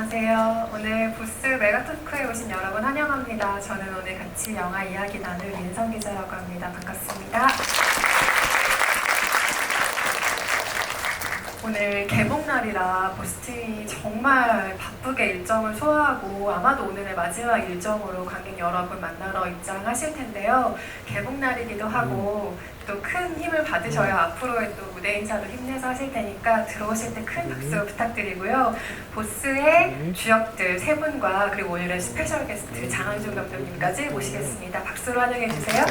안녕하세요. 오늘 보스 메가토크에 오신 여러분 환영합니다. 저는 오늘 같이 영화 이야기 나눌 민성 기자라고 합니다. 반갑습니다. 오늘 개봉날이라 보스팀이 정말 바쁘게 일정을 소화하고 아마도 오늘의 마지막 일정으로 관객 여러분 만나러 입장하실 텐데요. 개봉날이기도 하고 또 큰 힘을 받으셔야 앞으로의 또 무대 인사도 힘내서 하실 테니까 들어오실 때 큰 박수 부탁드리고요. 보스의 주역들 세 분과 그리고 오늘의 스페셜 게스트 장항준 감독님까지 모시겠습니다. 박수로 환영해 주세요.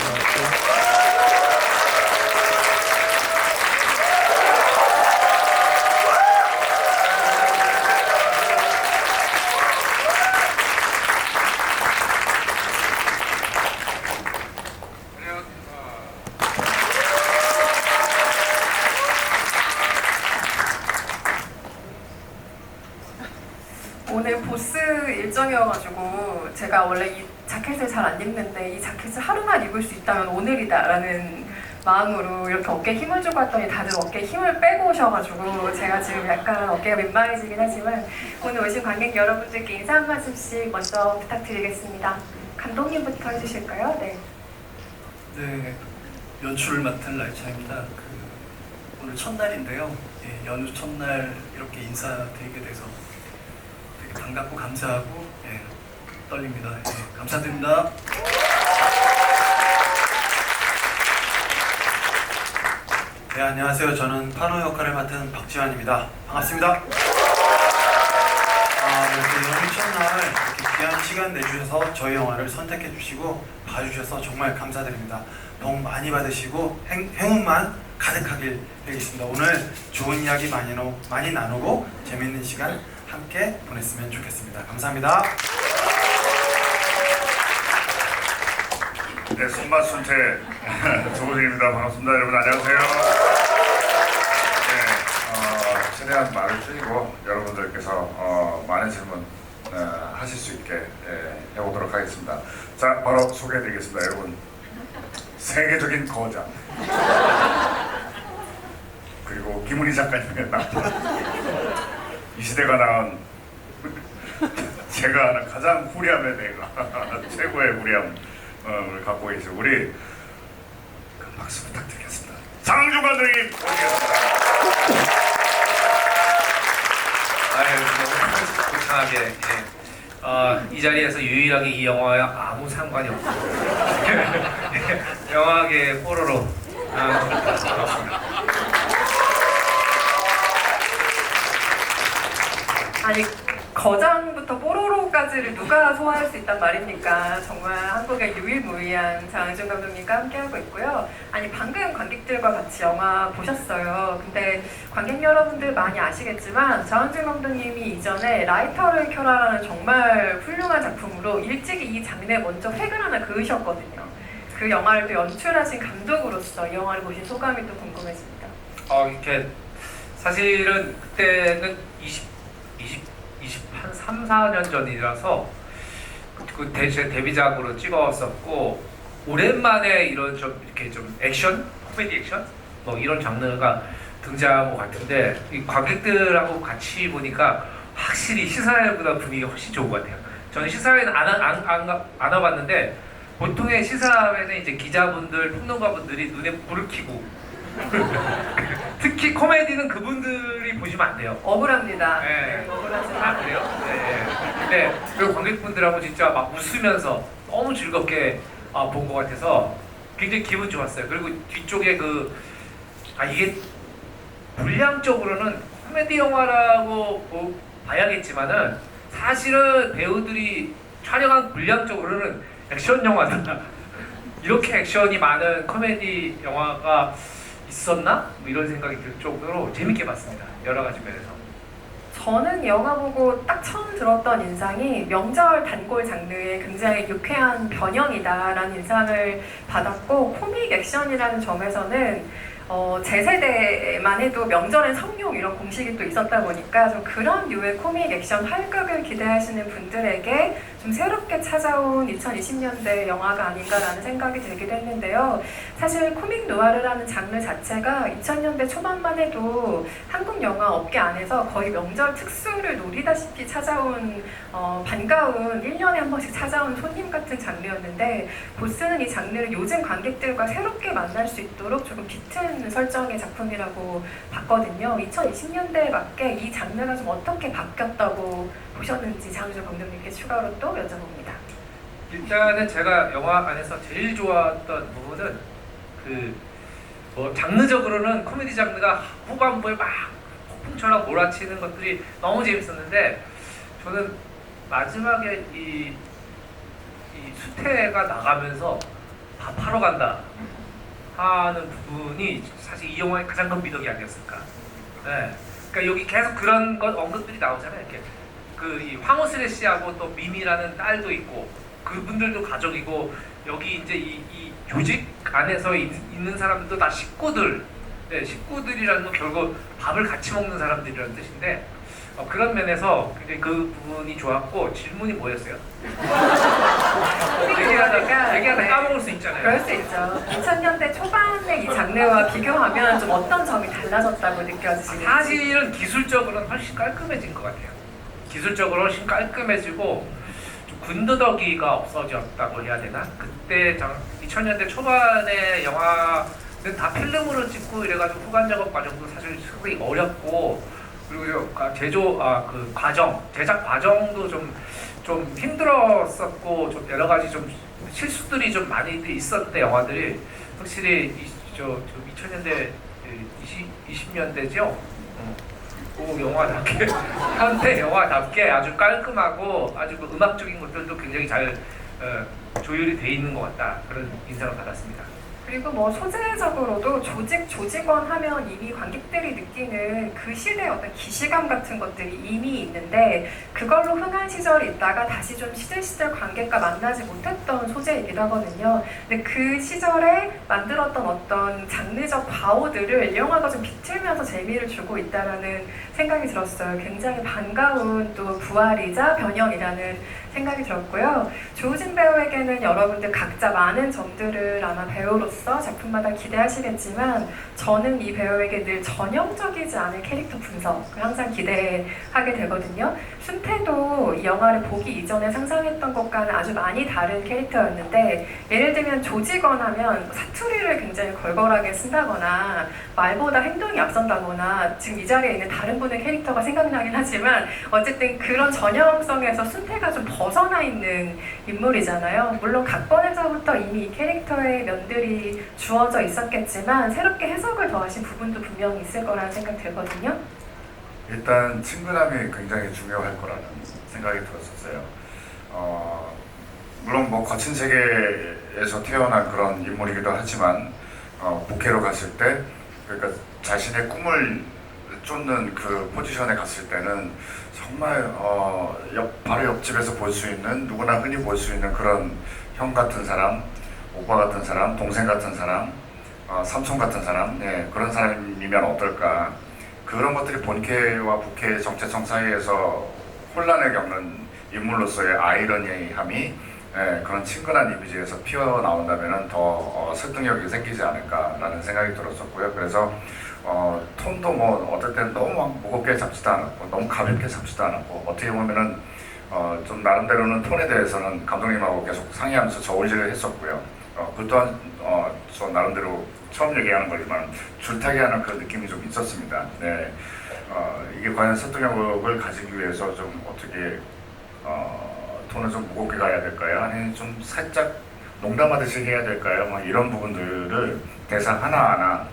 오늘 보스 일정이어가지고 제가 원래 이 자켓을 잘 안 입는데 이 자켓을 하루만 입을 수 있다면 오늘이다라는 마음으로 이렇게 어깨에 힘을 주고 왔더니 다들 어깨에 힘을 빼고 오셔가지고 제가 지금 약간 어깨가 민망해지긴 하지만 오늘 오신 관객 여러분들께 인사 한 말씀씩 먼저 부탁드리겠습니다. 감독님부터 해주실까요? 네. 네, 연출을 맡은 라이차입니다. 오늘 첫날인데요. 예, 연휴 첫날 이렇게 인사드리게 돼서 되게 반갑고 감사하고 떨립니다. 감사드립니다. 네, 안녕하세요. 저는 파노 역할을 맡은 박지환입니다. 반갑습니다. 이렇게 연휴 첫날 이렇게 귀한 시간 내주셔서 저희 영화를 선택해 주시고 봐주셔서 정말 감사드립니다. 복 많이 받으시고 행운만 가득하길 빌겠습니다. 오늘 좋은 이야기 많이 나누고 재밌는 시간 함께 보냈으면 좋겠습니다. 감사합니다. 네, 손맛순태 조고생입니다. 반갑습니다. 여러분 안녕하세요. 네, 최대한 말을 줄이고 여러분들께서 많은 질문 하실 수 있게 해보도록 하겠습니다. 자, 바로 소개해드리겠습니다. 여러분, 세계적인 거장 그리고 김은희 작가님의 남편, 이 시대가 낳은 제가 아는 가장 후리함의 내가 최고의 후리함을 갖고 계신 우리 큰 박수 부탁드리겠습니다. 장항준 감독님 모시겠습니다. 너무 거창하게 이 자리에서 유일하게 이 영화와 아무 상관이 없어요. 영화계 뽀로로 반갑습니다. 아니 거장부터 뽀로로까지를 누가 소화할 수 있단 말입니까? 정말 한국의 유일무이한 장항준 감독님과 함께하고 있고요. 아니 방금 관객들과 같이 영화 보셨어요. 근데 관객 여러분들 많이 아시겠지만 장항준 감독님이 이전에 라이터를 켜라라는 정말 훌륭한 작품으로 일찍이 이 장르에 먼저 획을 하나 그으셨거든요. 그 영화를 또 연출하신 감독으로서 이 영화를 보신 소감이 또 궁금해집니다. 이렇게 사실은 그때는 3, 4년 전이라서 제 데뷔작으로 찍었었고 오랜만에 이런 좀 이렇게 좀 액션, 코미디 액션 뭐 이런 장르가 등장한 것 같은데 이 관객들하고 같이 보니까 확실히 시사회보다 분위기가 훨씬 좋은 것 같아요. 저는 시사회는 안 와봤는데 보통의 시사회는 이제 기자분들, 평론가분들이 눈에 불을 켜고 특히 코미디는 그분들이 보시면 안 돼요. 억울합니다. 네. 억울하지만. 그래요? 네. 근데 그 관객분들하고 진짜 막 웃으면서 너무 즐겁게 본 것 같아서 굉장히 기분 좋았어요. 그리고 뒤쪽에 이게 분량적으로는 코미디 영화라고 봐야겠지만은 사실은 배우들이 촬영한 분량적으로는 액션 영화다. 이렇게 액션이 많은 코미디 영화가 있었나? 뭐 이런 생각이 들 정도로 재밌게 봤습니다. 여러 가지 면에서. 저는 영화 보고 딱 처음 들었던 인상이 명절 단골 장르의 굉장히 유쾌한 변형이다라는 인상을 받았고 코믹 액션이라는 점에서는 제 세대만 해도 명절엔 성룡 이런 공식이 또 있었다 보니까 좀 그런 류의 코믹 액션 활극을 기대하시는 분들에게 좀 새롭게 찾아온 2020년대 영화가 아닌가라는 생각이 들기도 했는데요. 사실 코믹 누아르라는 장르 자체가 2000년대 초반만 해도 한국 영화 업계 안에서 거의 명절 특수를 노리다시피 찾아온 반가운 1년에 한 번씩 찾아온 손님 같은 장르였는데 보스는 이 장르를 요즘 관객들과 새롭게 만날 수 있도록 조금 짙은 설정의 작품이라고 봤거든요. 2020년대에 맞게 이 장르가 좀 어떻게 바뀌었다고 보셨는지 장우정 감독님께 추가로 또 여쭤봅니다. 일단은 제가 영화 안에서 제일 좋아했던 부분은 뭐 장르적으로는 코미디 장르가 후반부에 막 폭풍처럼 몰아치는 것들이 너무 재밌었는데 저는 마지막에 이 수태가 나가면서 밥하러 간다 하는 부분이 사실 이 영화의 가장 큰 미덕이 아니었을까. 네. 그러니까 여기 계속 그런 것 언급들이 나오잖아요. 이렇게 이 황호슬 씨하고 또 미미라는 딸도 있고 그분들도 가족이고 여기 이제 이 조직 안에서 있는 사람들도 다 식구들, 네, 식구들이라는 건 결국 밥을 같이 먹는 사람들이라는 뜻인데 그런 면에서 굉장히 그 부분이 좋았고 질문이 뭐였어요? 얘기하다 까먹을 수 있잖아요. 그럴 수 있죠. 2000년대 초반의 이 장르와 비교하면 좀 어떤 점이 달라졌다고 느껴지시는지. 사실은 기술적으로는 훨씬 깔끔해진 것 같아요. 기술적으로 훨씬 깔끔해지고 좀 군더더기가 없어졌다고 해야 되나? 그때 2000년대 초반의 영화는 다 필름으로 찍고 이래가지고 후반 작업 과정도 사실 상당히 어렵고 그리고 제작 과정도 좀 힘들었었고 좀 여러 가지 좀 실수들이 좀 많이 있었는데 영화들이 확실히 2000년대 20년대죠. 그 영화답게 현대 영화답게 아주 깔끔하고 아주 음악적인 것들도 굉장히 잘 조율이 돼 있는 것 같다 그런 인상을 받았습니다. 그리고 뭐 소재적으로도 조직원 하면 이미 관객들이 느끼는 그 시대의 어떤 기시감 같은 것들이 이미 있는데 그걸로 흥한 시절이 있다가 다시 좀 시들시들 관객과 만나지 못했던 소재이기도 하거든요. 근데 그 시절에 만들었던 어떤 장르적 과오들을 이 영화가 좀 비틀면서 재미를 주고 있다라는 생각이 들었어요. 굉장히 반가운 또 부활이자 변형이라는 생각이 들었고요. 조우진 배우에게는 여러분들 각자 많은 점들을 아마 배우로서 작품마다 기대하시겠지만 저는 이 배우에게 늘 전형적이지 않은 캐릭터 분석을 항상 기대하게 되거든요. 순태도 이 영화를 보기 이전에 상상했던 것과는 아주 많이 다른 캐릭터였는데 예를 들면 조직원 하면 사투리를 굉장히 걸걸하게 쓴다거나 말보다 행동이 앞선다거나 지금 이 자리에 있는 다른 분의 캐릭터가 생각나긴 하지만 어쨌든 그런 전형성에서 순태가 좀 벗어나 있는 인물이잖아요. 물론 각본에서부터 이미 이 캐릭터의 면들이 주어져 있었겠지만 새롭게 해석을 더하신 부분도 분명히 있을 거라는 생각 들거든요. 일단 친근함이 굉장히 중요할 거라는 생각이 들었었어요. 물론 뭐 거친 세계에서 태어난 그런 인물이기도 하지만 부캐로 갔을 때 그러니까 자신의 꿈을 쫓는 그 포지션에 갔을 때는 정말 바로 옆집에서 볼 수 있는 누구나 흔히 볼 수 있는 그런 형 같은 사람, 오빠 같은 사람, 동생 같은 사람, 삼촌 같은 사람, 그런 사람이면 어떨까. 그런 것들이 본캐와 부캐 정체성 사이에서 혼란을 겪는 인물로서의 아이러니함이 그런 친근한 이미지에서 피어나온다면 더 설득력이 생기지 않을까라는 생각이 들었었고요. 그래서 톤도 뭐 어떨 때는 너무 막 무겁게 잡지도 않았고 너무 가볍게 잡지도 않았고 어떻게 보면은 좀 나름대로는 톤에 대해서는 감독님하고 계속 상의하면서 저울질을 했었고요. 그 또한 저 나름대로 처음 얘기하는 거지만 줄타기 하는 그런 느낌이 좀 있었습니다. 네, 이게 과연 설득력을 가지기 위해서 좀 어떻게 톤을 좀 무겁게 가야 될까요? 아니면 좀 살짝 농담하듯이 해야 될까요? 뭐 이런 부분들을 대사 하나하나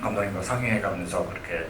감독님과 상의해가면서 그렇게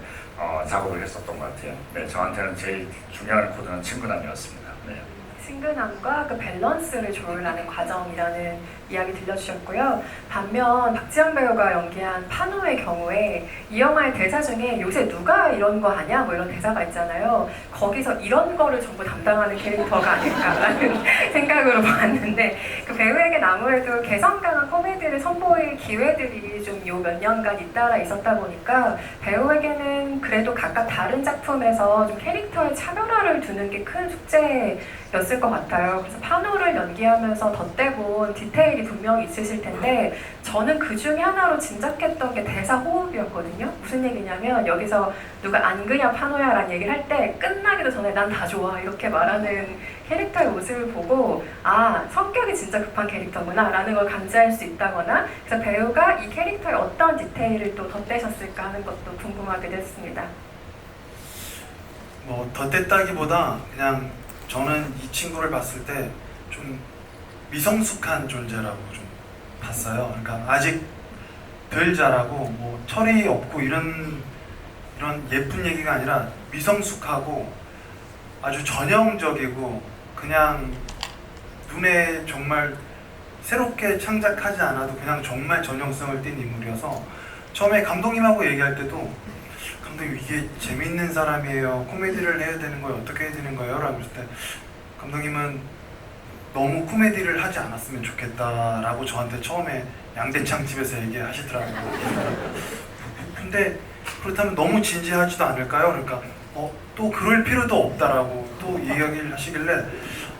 작업을 했었던 것 같아요. 네, 저한테는 제일 중요한 코드는 친근함이었습니다. 네. 친근함과 그 밸런스를 조율하는 과정이라는 이야기 들려주셨고요. 반면 박지현 배우가 연기한 파노의 경우에 이 영화의 대사 중에 요새 누가 이런 거 하냐 뭐 이런 대사가 있잖아요. 거기서 이런 거를 전부 담당하는 캐릭터가 아닐까라는 생각으로 봤는데 그 배우에게 아무래도 개성 강한 코미디를 선보일 기회들이 좀 요 몇 년간 잇따라 있었다 보니까 배우에게는 그래도 각각 다른 작품에서 좀 캐릭터의 차별화를 두는 게 큰 숙제였을 있을 것 같아요. 그래서 파노를 연기하면서 덧대본 디테일이 분명히 있으실 텐데 저는 그 중에 하나로 짐작했던 게 대사 호흡이었거든요. 무슨 얘기냐면 여기서 누가 안 그냐 파노야 라는 얘기를 할 때 끝나기도 전에 난 다 좋아 이렇게 말하는 캐릭터의 모습을 보고 아 성격이 진짜 급한 캐릭터구나 라는 걸 감지할 수 있다거나 그래서 배우가 이 캐릭터의 어떤 디테일을 또 덧대셨을까 하는 것도 궁금하게 됐습니다. 뭐 덧댔다기보다 그냥 저는 이 친구를 봤을 때 좀 미성숙한 존재라고 좀 봤어요. 그러니까 아직 덜 자라고 뭐 철이 없고 이런 예쁜 얘기가 아니라 미성숙하고 아주 전형적이고 그냥 눈에 정말 새롭게 창작하지 않아도 그냥 정말 전형성을 띈 인물이어서 처음에 감독님하고 얘기할 때도 감독님 이게 재밌는 사람이에요. 코미디를 해야 되는 거예요. 어떻게 해야 되는 거예요? 라고 했을 때 감독님은 너무 코미디를 하지 않았으면 좋겠다라고 저한테 처음에 양대창 집에서 얘기하시더라고요. 근데 그렇다면 너무 진지하지도 않을까요? 그러니까 또 그럴 필요도 없다라고 또 이야기를 하시길래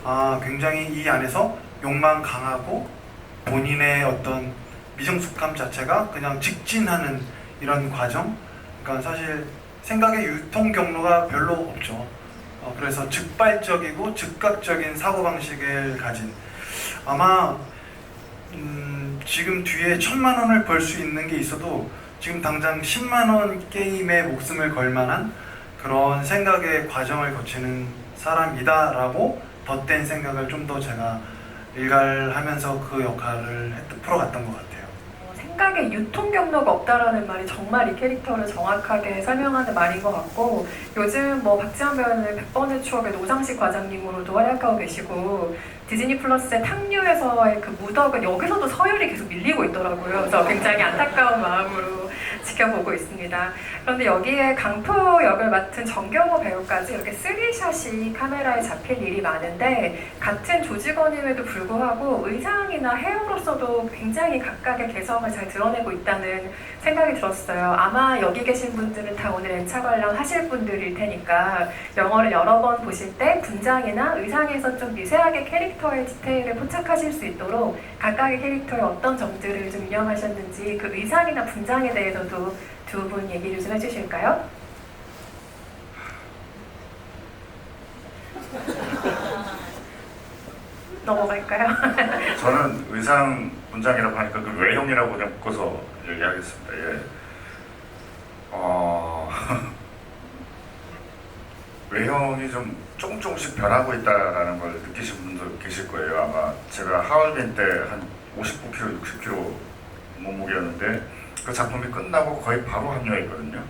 아 굉장히 이 안에서 욕망 강하고 본인의 어떤 미성숙함 자체가 그냥 직진하는 이런 과정. 그러니까 사실 생각의 유통 경로가 별로 없죠. 그래서 즉발적이고 즉각적인 사고방식을 가진 아마 지금 뒤에 1,000만 원을 벌 수 있는 게 있어도 지금 당장 10만 원 게임에 목숨을 걸 만한 그런 생각의 과정을 거치는 사람이다라고 덧댄 생각을 좀 더 제가 일갈하면서 그 역할을 풀어갔던 것 같아요. 생각의 유통 경로가 없다라는 말이 정말 이 캐릭터를 정확하게 설명하는 말인 것 같고 요즘 뭐 박지원 배우는 100번의 추억의 노장식 과장님으로도 활약하고 계시고 디즈니 플러스의 탕류에서의 그 무덕은 여기서도 서열이 계속 밀리고 있더라고요. 그래서 굉장히 안타까운 마음으로 지켜보고 있습니다. 그런데 여기에 강포 역을 맡은 정경호 배우까지 이렇게 3샷이 카메라에 잡힐 일이 많은데 같은 조직원임에도 불구하고 의상이나 헤어로서도 굉장히 각각의 개성을 잘 드러내고 있다는 생각이 들었어요. 아마 여기 계신 분들은 다 오늘 N차 관람 하실 분들일 테니까 영화를 여러 번 보실 때 분장이나 의상에서 좀 미세하게 캐릭터의 디테일을 포착하실 수 있도록 각각의 캐릭터의 어떤 점들을 좀 인용하셨는지 그 의상이나 분장에 대해서도 두 분 얘기를 좀 해주실까요? 넘어갈까요? 저는 의상 분장이라고 하니까 그 외형이라고 그냥 묶어서 얘기하겠습니다. 예. 외형이 좀 조금씩 변하고 있다라는 걸 느끼신 분도 계실 거예요. 아마 제가 하얼빈 때 한 59kg, 60kg 몸무게였는데 그 작품이 끝나고 거의 바로 합류했거든요.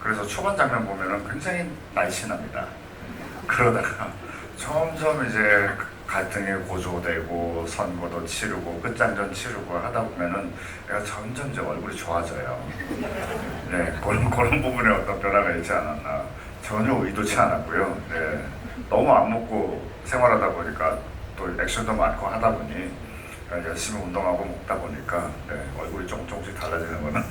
그래서 초반 장면 보면은 굉장히 날씬합니다. 그러다가 점점 이제 갈등이 고조되고 선거도 치르고 끝장전 치르고 하다 보면은 내가 점점 이제 얼굴이 좋아져요. 네, 그런 부분에 어떤 변화가 있지 않았나. 전혀 의도치 않았고요. 네, 너무 안 먹고 생활하다 보니까 또 액션도 많고 하다 보니 열심히 운동하고 먹다 보니까 네, 얼굴이 조금씩 달라지는 거는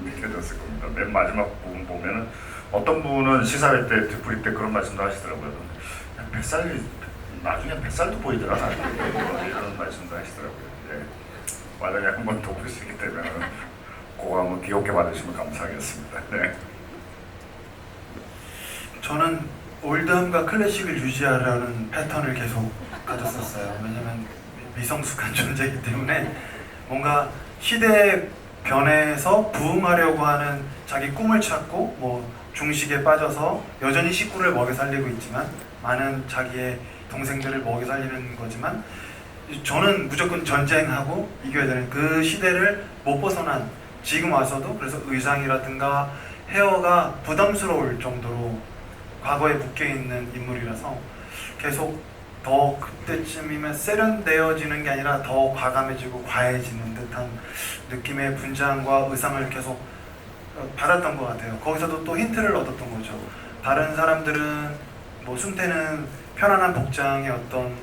느껴졌을 겁니다. 맨 마지막 부분 보면은 어떤 분은 시사회 때 뒤풀이 때 그런 말씀도 하시더라고요. 나중에 뱃살도 보이더라. 이런 말씀도 하시더라고요. 네. 만약에 한번 더 보시게 되면 그거 한번 귀엽게 받으시면 감사하겠습니다. 네. 저는 올드함과 클래식을 유지하려는 패턴을 계속 가졌었어요. 왜냐면 미성숙한 존재이기 때문에 뭔가 시대의 변해서 부응하려고 하는 자기 꿈을 찾고 뭐 중식에 빠져서 여전히 식구를 먹여 살리고 있지만 많은 자기의 동생들을 먹여 살리는 거지만 저는 무조건 전쟁하고 이겨야 되는 그 시대를 못 벗어난 지금 와서도 그래서 의상이라든가 헤어가 부담스러울 정도로 과거에 묶여있는 인물이라서 계속 더 그때쯤이면 세련되어지는 게 아니라 더 과감해지고 과해지는 듯한 느낌의 분장과 의상을 계속 받았던 것 같아요. 거기서도 또 힌트를 얻었던 거죠. 다른 사람들은 뭐 순태는 편안한 복장의 어떤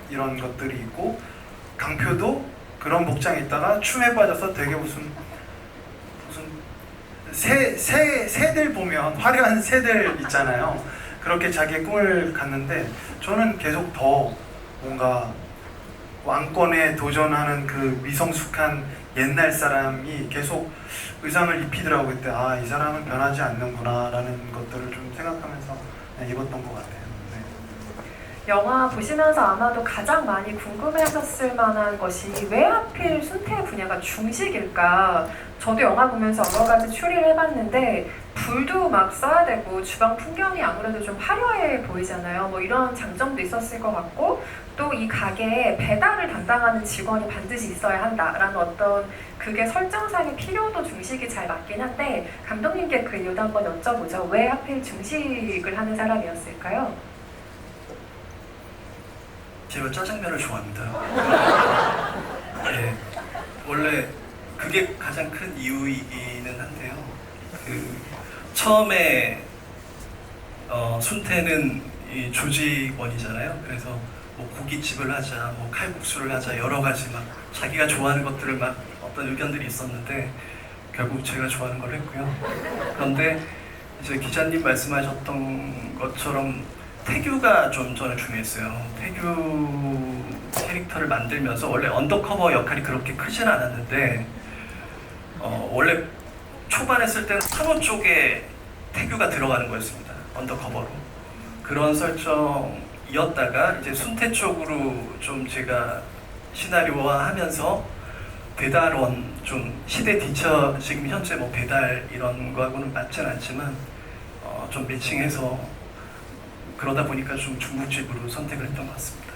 이런 것들이 있고 강표도 그런 복장이 있다가 춤에 빠져서 되게 무슨 새들 보면 화려한 새들 있잖아요. 그렇게 자기의 꿈을 갖는데 저는 계속 더 뭔가 왕권에 도전하는 그 미성숙한 옛날 사람이 계속 의상을 입히더라고요. 그때 아, 이 사람은 변하지 않는구나 라는 것들을 좀 생각하면서 그냥 입었던 것 같아요. 네. 영화 보시면서 아마도 가장 많이 궁금해하셨을 만한 것이 왜 하필 순태 분야가 중식일까? 저도 영화 보면서 여러 가지 추리를 해봤는데 불도 막 써야 되고 주방 풍경이 아무래도 좀 화려해 보이잖아요. 뭐 이런 장점도 있었을 것 같고 또 이 가게에 배달을 담당하는 직원이 반드시 있어야 한다라는 어떤 그게 설정상의 필요도 중식이 잘 맞긴 한데 감독님께 그 이유도 한번 여쭤보죠. 왜 하필 중식을 하는 사람이었을까요? 제가 짜장면을 좋아합니다. 예, 원래 그게 가장 큰 이유이기는 한데요. 그 처음에 순태는 이 조직원이잖아요. 그래서 뭐 고깃집을 하자, 뭐 칼국수를 하자, 여러 가지 막 자기가 좋아하는 것들을 막 어떤 의견들이 있었는데 결국 제가 좋아하는 걸 했고요. 그런데 이제 기자님 말씀하셨던 것처럼 태규가 좀 저는 중요했어요. 태규 캐릭터를 만들면서 원래 언더커버 역할이 그렇게 크진 않았는데 원래 초반 했을 때는 산호 쪽에 태규가 들어가는 거였습니다. 언더커버로. 그런 설정이었다가 이제 순태 쪽으로 좀 제가 시나리오화하면서 배달원 좀 시대 뒤처 지금 현재 뭐 배달 이런 거하고는 맞진 않지만 좀 매칭해서 그러다 보니까 좀 중국집으로 선택을 했던 것 같습니다.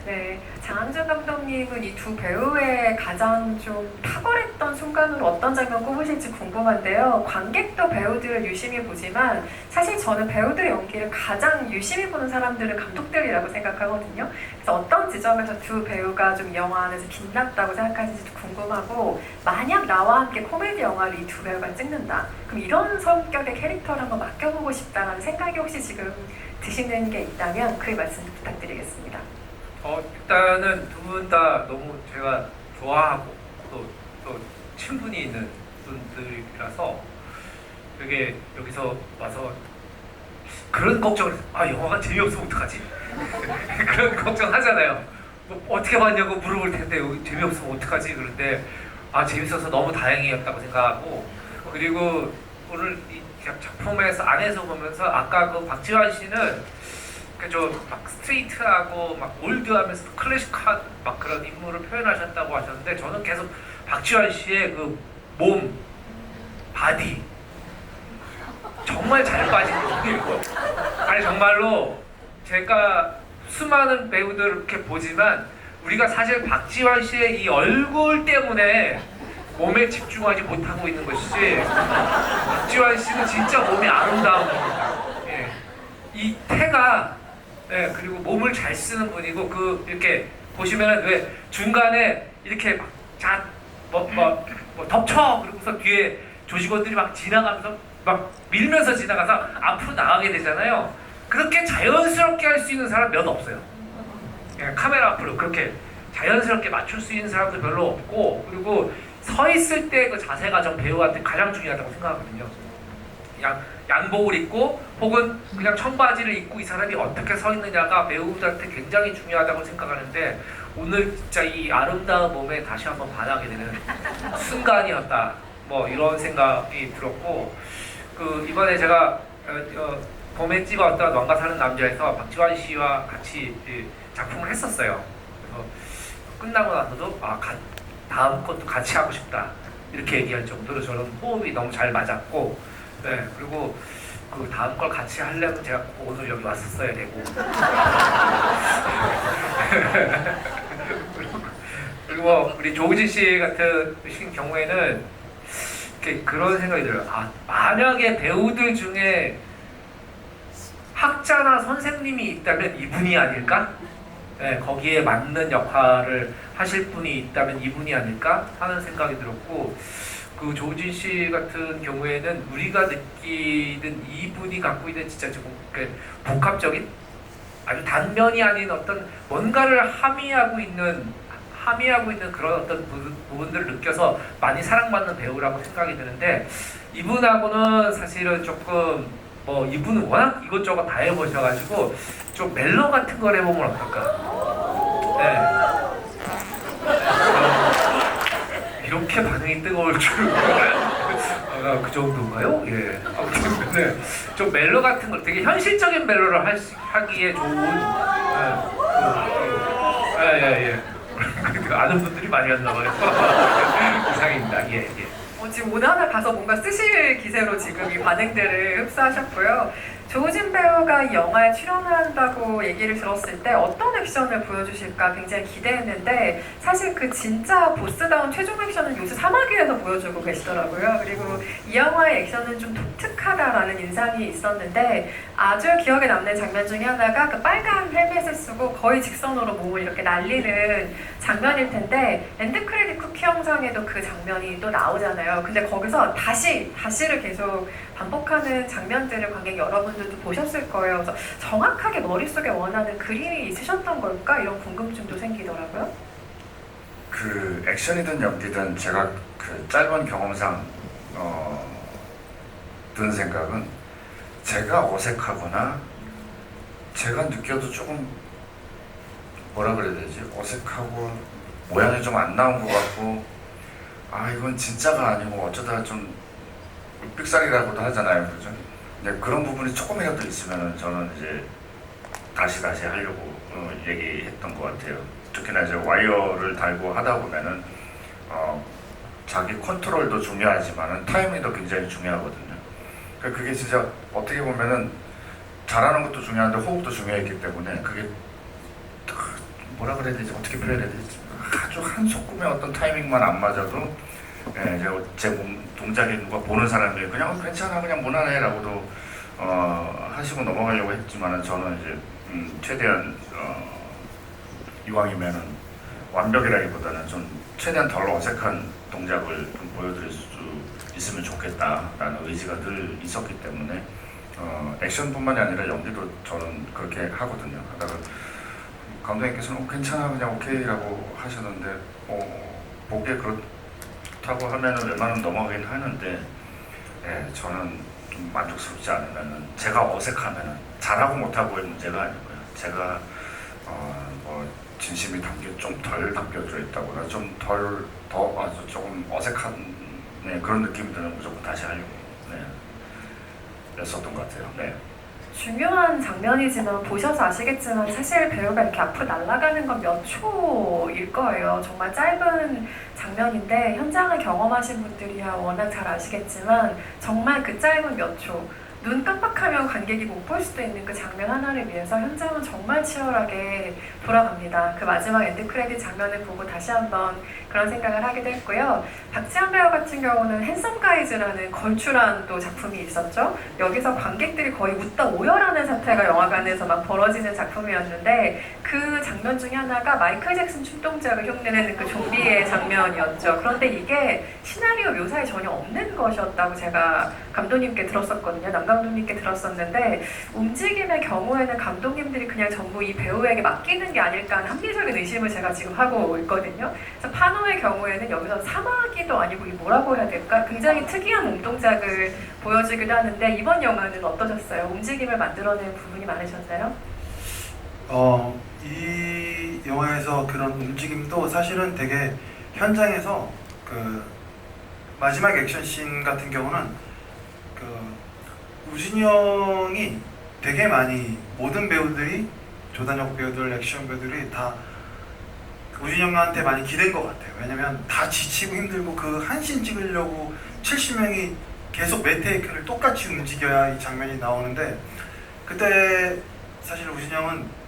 네, 장항준 감독님은 이 두 배우의 가장 좀 탁월했던 순간으로 어떤 장면 꼽으실지 궁금한데요. 관객도 배우들을 유심히 보지만 사실 저는 배우들의 연기를 가장 유심히 보는 사람들은 감독들이라고 생각하거든요. 그래서 어떤 지점에서 두 배우가 좀 영화 안에서 빛났다고 생각하시는지도 궁금하고 만약 나와 함께 코미디 영화를 이 두 배우가 찍는다. 그럼 이런 성격의 캐릭터를 한번 맡겨보고 싶다는 생각이 혹시 지금 드시는 게 있다면 그 말씀 부탁드리겠습니다. 일단은 두 분 다 너무 제가 좋아하고 또 친분이 있는 분들이라서 되게 여기서 와서 그런 걱정을 해서 아 영화가 재미없으면 어떡하지? 그런 걱정 하잖아요. 뭐 어떻게 봤냐고 물어볼 텐데 재미없으면 어떡하지? 그런데 아 재밌어서 너무 다행이었다고 생각하고 그리고 오늘 이 작품에서 안에서 보면서 아까 그 박지환 씨는 막 스트레이트하고 막 올드하면서 클래식한 막 그런 인물을 표현하셨다고 하셨는데 저는 계속 박지환 씨의 그 몸, 바디 정말 잘 빠진 분이고 아니 정말로 제가 수많은 배우들 이렇게 보지만 우리가 사실 박지환 씨의 이 얼굴 때문에 몸에 집중하지 못하고 있는 것이지 박지환 씨는 진짜 몸이 아름다운 겁니다. 예. 이 태가 네, 그리고 몸을 잘 쓰는 분이고 그 이렇게 보시면은 왜 중간에 이렇게 뭐 덮쳐 그러고서 뒤에 조직원들이 막 지나가면서 막 밀면서 지나가서 앞으로 나가게 되잖아요. 그렇게 자연스럽게 할 수 있는 사람 몇 없어요. 예, 카메라 앞으로 그렇게 자연스럽게 맞출 수 있는 사람도 별로 없고 그리고 서 있을 때 그 자세가 전 배우한테 가장 중요하다고 생각하거든요. 양복을 입고 혹은 그냥 청바지를 입고 이 사람이 어떻게 서 있느냐가 배우들한테 굉장히 중요하다고 생각하는데 오늘 진짜 이 아름다운 몸에 다시 한번 반하게 되는 순간이었다. 뭐 이런 생각이 들었고 그 이번에 제가 봄에 찍었던 왕가 사는 남자에서 박지환 씨와 같이 작품을 했었어요. 그래서 끝나고 나서도 다음 것도 같이 하고 싶다 이렇게 얘기할 정도로 저는 호흡이 너무 잘 맞았고 네, 그리고 그 다음 걸 같이 하려면 제가 오늘 여기 왔었어야 되고 그리고 우리 조우진 씨 같은 경우에는 이렇게 그런 생각이 들어요. 만약에 배우들 중에 학자나 선생님이 있다면 이분이 아닐까? 네, 거기에 맞는 역할을 하실 분이 있다면 이분이 아닐까 하는 생각이 들었고 그 조우진 씨 같은 경우에는 우리가 느끼는 이분이 갖고 있는 진짜 조금 복합적인 아주 단면이 아닌 어떤 뭔가를 함의하고 있는 그런 어떤 부분들을 느껴서 많이 사랑받는 배우라고 생각이 드는데 이분하고는 사실은 조금 뭐 이분은 워낙 이것저것 다 해보셔가지고 좀 멜로 같은 걸 해보면 어떨까? 네. 이렇게 반응이 뜨거울 줄 그 정도인가요? 예. 아무튼 네. 좀 멜로 같은 거 되게 현실적인 멜로를 하기에 좋은 예예예. 아는 분들이 많이 왔나 봐요. 이상입니다. 예 예. 지금 오다나 가서 뭔가 쓰실 기세로 지금 이 반응들을 흡수하셨고요. 조우진 배우가 이 영화에 출연한다고 얘기를 들었을 때 어떤 액션을 보여주실까 굉장히 기대했는데 사실 그 진짜 보스다운 최종 액션은 요새 사마귀에서 보여주고 계시더라고요. 그리고 이 영화의 액션은 좀 독특하다라는 인상이 있었는데 아주 기억에 남는 장면 중에 하나가 그 빨간 헬멧을 쓰고 거의 직선으로 몸을 이렇게 날리는 장면일 텐데 엔드 크레딧 쿠키 영상에도 그 장면이 또 나오잖아요. 근데 거기서 다시를 계속 반복하는 장면들을 관객 여러분들도 보셨을 거예요. 그래서 정확하게 머릿속에 원하는 그림이 있으셨던 걸까? 이런 궁금증도 생기더라고요. 그 액션이든 연기든 제가 그 짧은 경험상 든 생각은 제가 어색하거나 제가 느껴도 조금 뭐라 그래야 되지? 어색하고 모양이 좀 안 나온 것 같고 아 이건 진짜가 아니고 어쩌다가 좀 삑살이라고도 하잖아요, 그죠? 근데 그런 부분이 조금이라도 있으면 저는 이제 다시 하려고 얘기했던 것 같아요. 특히나 이제 와이어를 달고 하다 보면은 자기 컨트롤도 중요하지만은 타이밍도 굉장히 중요하거든요. 그러니까 그게 진짜 어떻게 보면은 잘하는 것도 중요한데 호흡도 중요했기 때문에 그게 뭐라 그래야 되지? 어떻게 표현해야 되지? 아주 한 소금의 어떤 타이밍만 안 맞아도 예, 이제 제 몸 동작에 누가 보는 사람들이 그냥 괜찮아 그냥 무난해라고도 하시고 넘어가려고 했지만은 저는 이제 최대한 이왕이면은 완벽이라기보다는 좀 최대한 덜 어색한 동작을 좀 보여드릴 수 있으면 좋겠다라는 의지가 늘 있었기 때문에 액션뿐만이 아니라 연기도 저는 그렇게 하거든요. 하다가 감독님께서는 괜찮아 그냥 오케이라고 하셨는데 보기에 그렇다고 하면은 웬만하면 넘어가긴 하는데 예, 저는 좀 만족스럽지 않으면은 제가 어색하면은 잘하고 못하고의 문제가 아니고요. 제가 뭐 진심이 좀 덜 담겨져 있다거나 좀 조금 어색한 그런 느낌이 드는 무조건 다시 하려고 했었던 것 같아요. 네. 중요한 장면이지만 보셔서 아시겠지만 사실 배우가 이렇게 앞으로 날아가는 건 몇 초일 거예요. 정말 짧은 장면인데 현장을 경험하신 분들이야 워낙 잘 아시겠지만 정말 그 짧은 몇 초, 눈 깜빡하면 관객이 못 볼 수도 있는 그 장면 하나를 위해서 현장은 정말 치열하게 돌아갑니다. 그 마지막 엔드 크레딧 장면을 보고 다시 한번 그런 생각을 하기도 했고요. 박지현 배우 같은 경우는 핸섬 가이즈라는 걸출한 또 작품이 있었죠. 여기서 관객들이 거의 웃다 오열하는 사태가 영화관에서 막 벌어지는 작품이었는데 그 장면 중에 하나가 마이클 잭슨 춤동작을 흉내내는 그 좀비의 장면이었죠. 그런데 이게 시나리오 묘사에 전혀 없는 것이었다고 제가 감독님께 들었었거든요. 남 감독님께 들었었는데 움직임의 경우에는 감독님들이 그냥 전부 이 배우에게 맡기는 게 아닐까 하는 합리적인 의심을 제가 지금 하고 있거든요. 그래서 파노의 경우에는 여기서 사마귀도 아니고 이 뭐라고 해야 될까? 굉장히 특이한 몸동작을 보여주기도 하는데 이번 영화는 어떠셨어요? 움직임을 만들어낸 부분이 많으셨나요? 이 영화에서 그런 움직임도 사실은 되게 현장에서 그 마지막 액션씬 같은 경우는 그 우진이 형이 되게 많이 모든 배우들이 조단혁 배우들, 액션 배우들이 다 우진이 형한테 많이 기댄 것 같아요. 왜냐면 다 지치고 힘들고 그 한 씬 찍으려고 70명이 계속 매 테이크를 똑같이 움직여야 이 장면이 나오는데 그때 사실 우진이 형은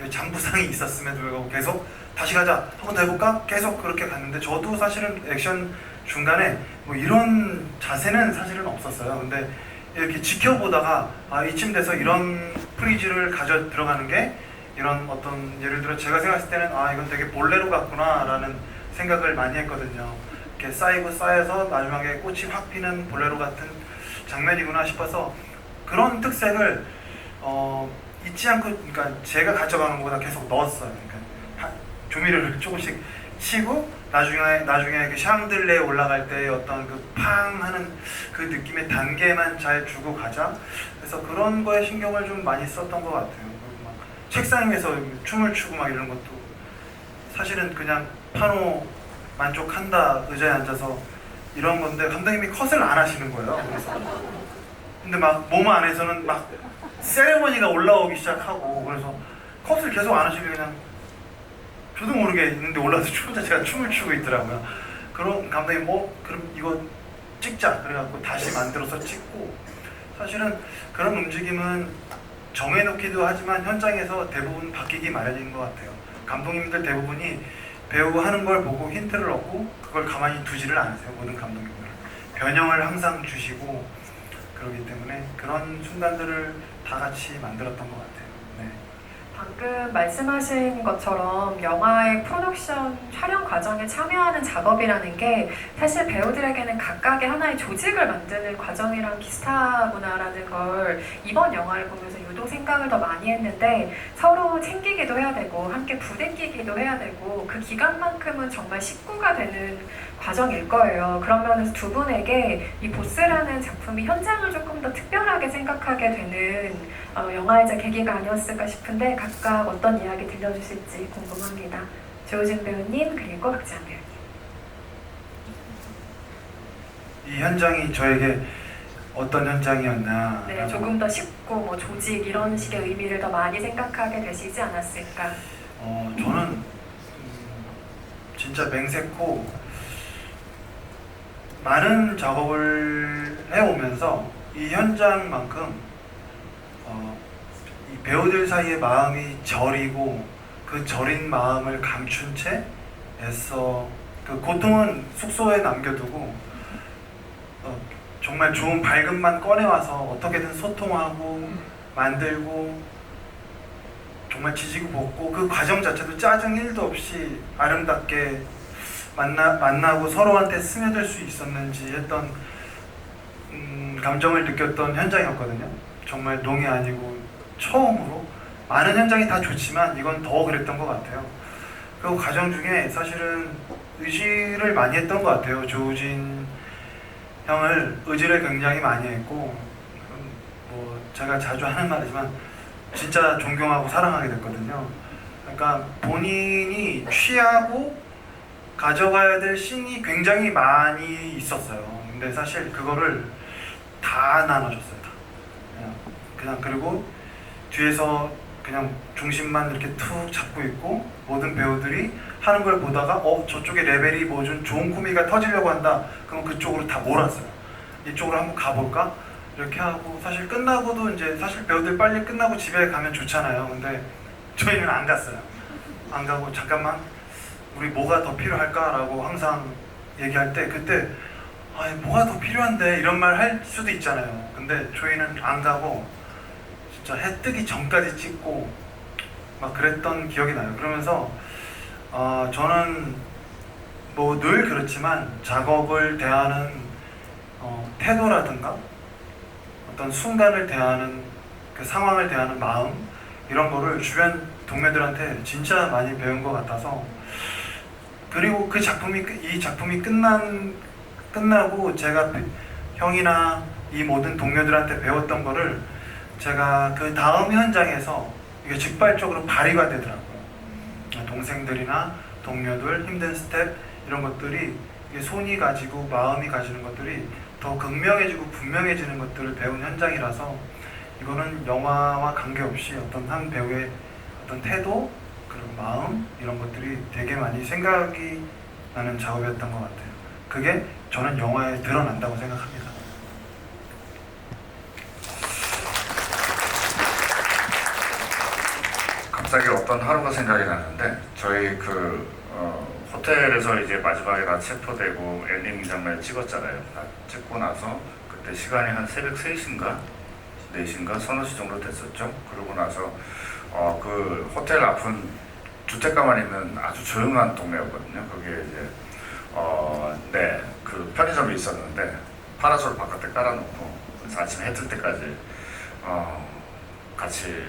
장부상이 있었음에도 불구하고 계속 다시 가자 한 번 더 해볼까? 계속 그렇게 갔는데 저도 사실은 액션 중간에 뭐 이런 자세는 사실은 없었어요. 근데 이렇게 지켜보다가 이쯤 돼서 이런 프리즈를 가져 들어가는 게 이런 어떤 예를 들어 제가 생각했을 때는 이건 되게 볼레로 같구나 라는 생각을 많이 했거든요. 이렇게 쌓여서 마지막에 꽃이 확 피는 볼레로 같은 장면이구나 싶어서 그런 특색을 잊지 않고 그러니까 제가 가져가는 것보다 계속 넣었어요. 그러니까 조미료를 조금씩 치고 나중에 그 샹들레에 올라갈 때 어떤 그 팡 하는 그 느낌의 단계만 잘 주고 가자. 그래서 그런 거에 신경을 좀 많이 썼던 것 같아요. 그리고 막 책상 위에서 춤을 추고 막 이런 것도 사실은 그냥 파노 만족한다 의자에 앉아서 이런 건데 감독님이 컷을 안 하시는 거예요. 그래서 근데 막 몸 안에서는 막 세레머니가 올라오기 시작하고 그래서 컷을 계속 안 하시길래 그냥 저도 모르게 있는데 올라와서 혼자 제가 춤을 추고 있더라고요. 그런 감독님 그럼 이거 찍자 그래갖고 다시 만들어서 찍고 사실은 그런 움직임은 정해놓기도 하지만 현장에서 대부분 바뀌기 마련인 것 같아요. 감독님들 대부분이 배우 하는 걸 보고 힌트를 얻고 그걸 가만히 두지를 않으세요. 모든 감독님들은 변형을 항상 주시고 그러기 때문에 그런 순간들을 다 같이 만들었던 것 같아요. 네. 방금 말씀하신 것처럼 영화의 프로덕션 촬영 과정에 참여하는 작업이라는 게 사실 배우들에게는 각각의 하나의 조직을 만드는 과정이랑 비슷하구나라는 걸 이번 영화를 보면서 유독 생각을 더 많이 했는데 서로 챙기기도 해야 되고 함께 부대끼기도 해야 되고 그 기간만큼은 정말 식구가 되는 과정일 거예요. 그런 면에서 두 분에게 이 보스라는 작품이 현장을 조금 더 특별하게 생각하게 되는 영화이자 계기가 아니었을까 싶은데 각각 어떤 이야기 들려주실지 궁금합니다. 조우진 배우님 그리고 박지한 배우님. 이 현장이 저에게 어떤 현장이었나 네, 조금 더 쉽고 뭐 조직 이런 식의 의미를 더 많이 생각하게 되시지 않았을까? 저는 진짜 맹세코 많은 작업을 해오면서 이 현장만큼 이 배우들 사이의 마음이 저리고 그 저린 마음을 감춘 채 애써 그 고통은 숙소에 남겨두고 정말 좋은 밝음만 꺼내와서 어떻게든 소통하고 만들고 정말 지지고 볶고 그 과정 자체도 짜증 1도 없이 아름답게 만나고 서로한테 스며들 수 있었는지 했던 감정을 느꼈던 현장이었거든요. 정말 농이 아니고 처음으로 많은 현장이 다 좋지만 이건 더 그랬던 것 같아요. 그 과정 중에 사실은 의지를 많이 했던 것 같아요. 조우진 형을 의지를 굉장히 많이 했고 뭐 제가 자주 하는 말이지만 진짜 존경하고 사랑하게 됐거든요. 그러니까 본인이 취하고 가져가야 될 씬이 굉장히 많이 있었어요. 근데 사실 그거를 다 나눠줬어요. 그냥 그리고 뒤에서 그냥 중심만 이렇게 툭 잡고 있고 모든 배우들이 하는 걸 보다가 저쪽에 레벨이 뭐 좀 좋은 코미가 터지려고 한다. 그럼 그쪽으로 다 몰았어요. 이쪽으로 한번 가볼까? 이렇게 하고 사실 끝나고도 이제 사실 배우들 빨리 끝나고 집에 가면 좋잖아요. 근데 저희는 안 갔어요. 안 가고 잠깐만 우리 뭐가 더 필요할까라고 항상 얘기할 때 그때 뭐가 더 필요한데 이런 말 할 수도 있잖아요. 근데 저희는 안 가고 진짜 해 뜨기 전까지 찍고 막 그랬던 기억이 나요. 그러면서 저는 뭐 늘 그렇지만 작업을 대하는 태도라든가 어떤 순간을 대하는 그 상황을 대하는 마음 이런 거를 주변 동료들한테 진짜 많이 배운 것 같아서 그리고 이 작품이 끝나고 제가 형이나 이 모든 동료들한테 배웠던 거를 제가 그 다음 현장에서 이게 즉발적으로 발휘가 되더라고요. 동생들이나 동료들 힘든 스텝 이런 것들이 이게 손이 가지고 마음이 가지는 것들이 더 극명해지고 분명해지는 것들을 배운 현장이라서 이거는 영화와 관계없이 어떤 한 배우의 어떤 태도 그리고 마음 이런 것들이 되게 많이 생각이 나는 작업이었던 것 같아요. 그게 저는 영화에 드러난다고 생각합니다. 갑자기 어떤 하루가 생각이 나는데 저희 호텔에서 이제 마지막에 다 체포되고 엔딩 장면을 찍었잖아요. 다 찍고 나서 그때 시간이 한 새벽 3시인가 4시인가 서너 시 정도 됐었죠. 그러고 나서 그 호텔 앞은 주택가만 있는 아주 조용한 동네였거든요. 거기에 이제 그 편의점이 있었는데 파라솔 바깥에 깔아놓고 그래서 아침 해 뜰 때까지 같이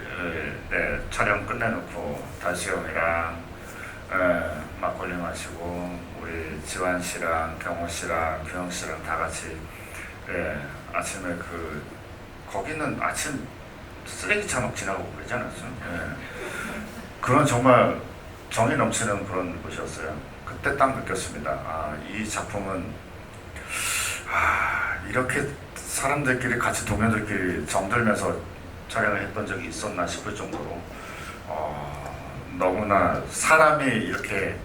촬영 끝내놓고 다시 형이랑 막걸리 마시고 우리 지환 씨랑 경호 씨랑 규영 씨랑 다 같이 아침에 거기는 아침 쓰레기차 막 지나가고 그러지 않았어요? 그런 정말 정이 넘치는 그런 곳이었어요. 그때 딱 느꼈습니다. 이 작품은 이렇게 사람들끼리 같이 동료들끼리 정들면서 촬영을 했던 적이 있었나 싶을 정도로 너무나 사람이 이렇게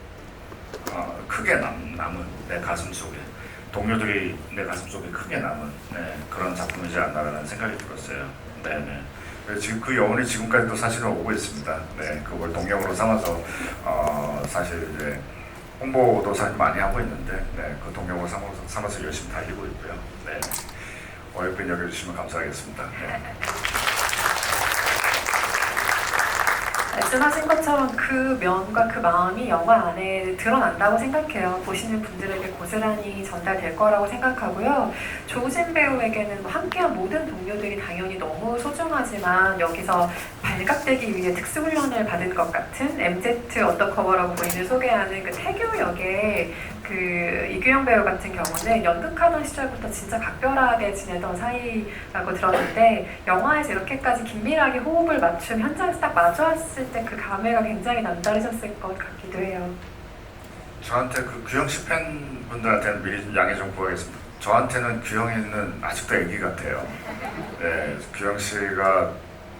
크게 남은 내 가슴 속에 동료들이 내 가슴 속에 크게 남은 그런 작품이지 않나라는 생각이 들었어요. 네네. 지금 그 여운이 지금까지도 사실은 오고 있습니다. 네, 그걸 동력으로 삼아서 사실 이제 홍보도 사실 많이 하고 있는데 그 동력으로 삼아서 열심히 달리고 있고요. 네, 어여쁜 여겨주시면 감사하겠습니다. 네. 말씀하신 것처럼 그 면과 그 마음이 영화 안에 드러난다고 생각해요. 보시는 분들에게 고스란히 전달될 거라고 생각하고요. 조우진 배우에게는 함께한 모든 동료들이 당연히 너무 소중하지만 여기서 발각되기 위해 특수훈련을 받은 것 같은 MZ 언더커버라고 본인을 소개하는 그 태교 역의 그 이규영 배우 같은 경우는 연극하던 시절부터 진짜 각별하게 지내던 사이라고 들었는데 영화에서 이렇게까지 긴밀하게 호흡을 맞춘 현장에서 딱 마주했을 때 그 감회가 굉장히 남다르셨을 것 같기도 해요. 저한테 그 규영 씨 팬분들한테는 미리 양해 좀 구하겠습니다. 저한테는 규영이는 아직도 애기 같아요. 네, 규영 씨가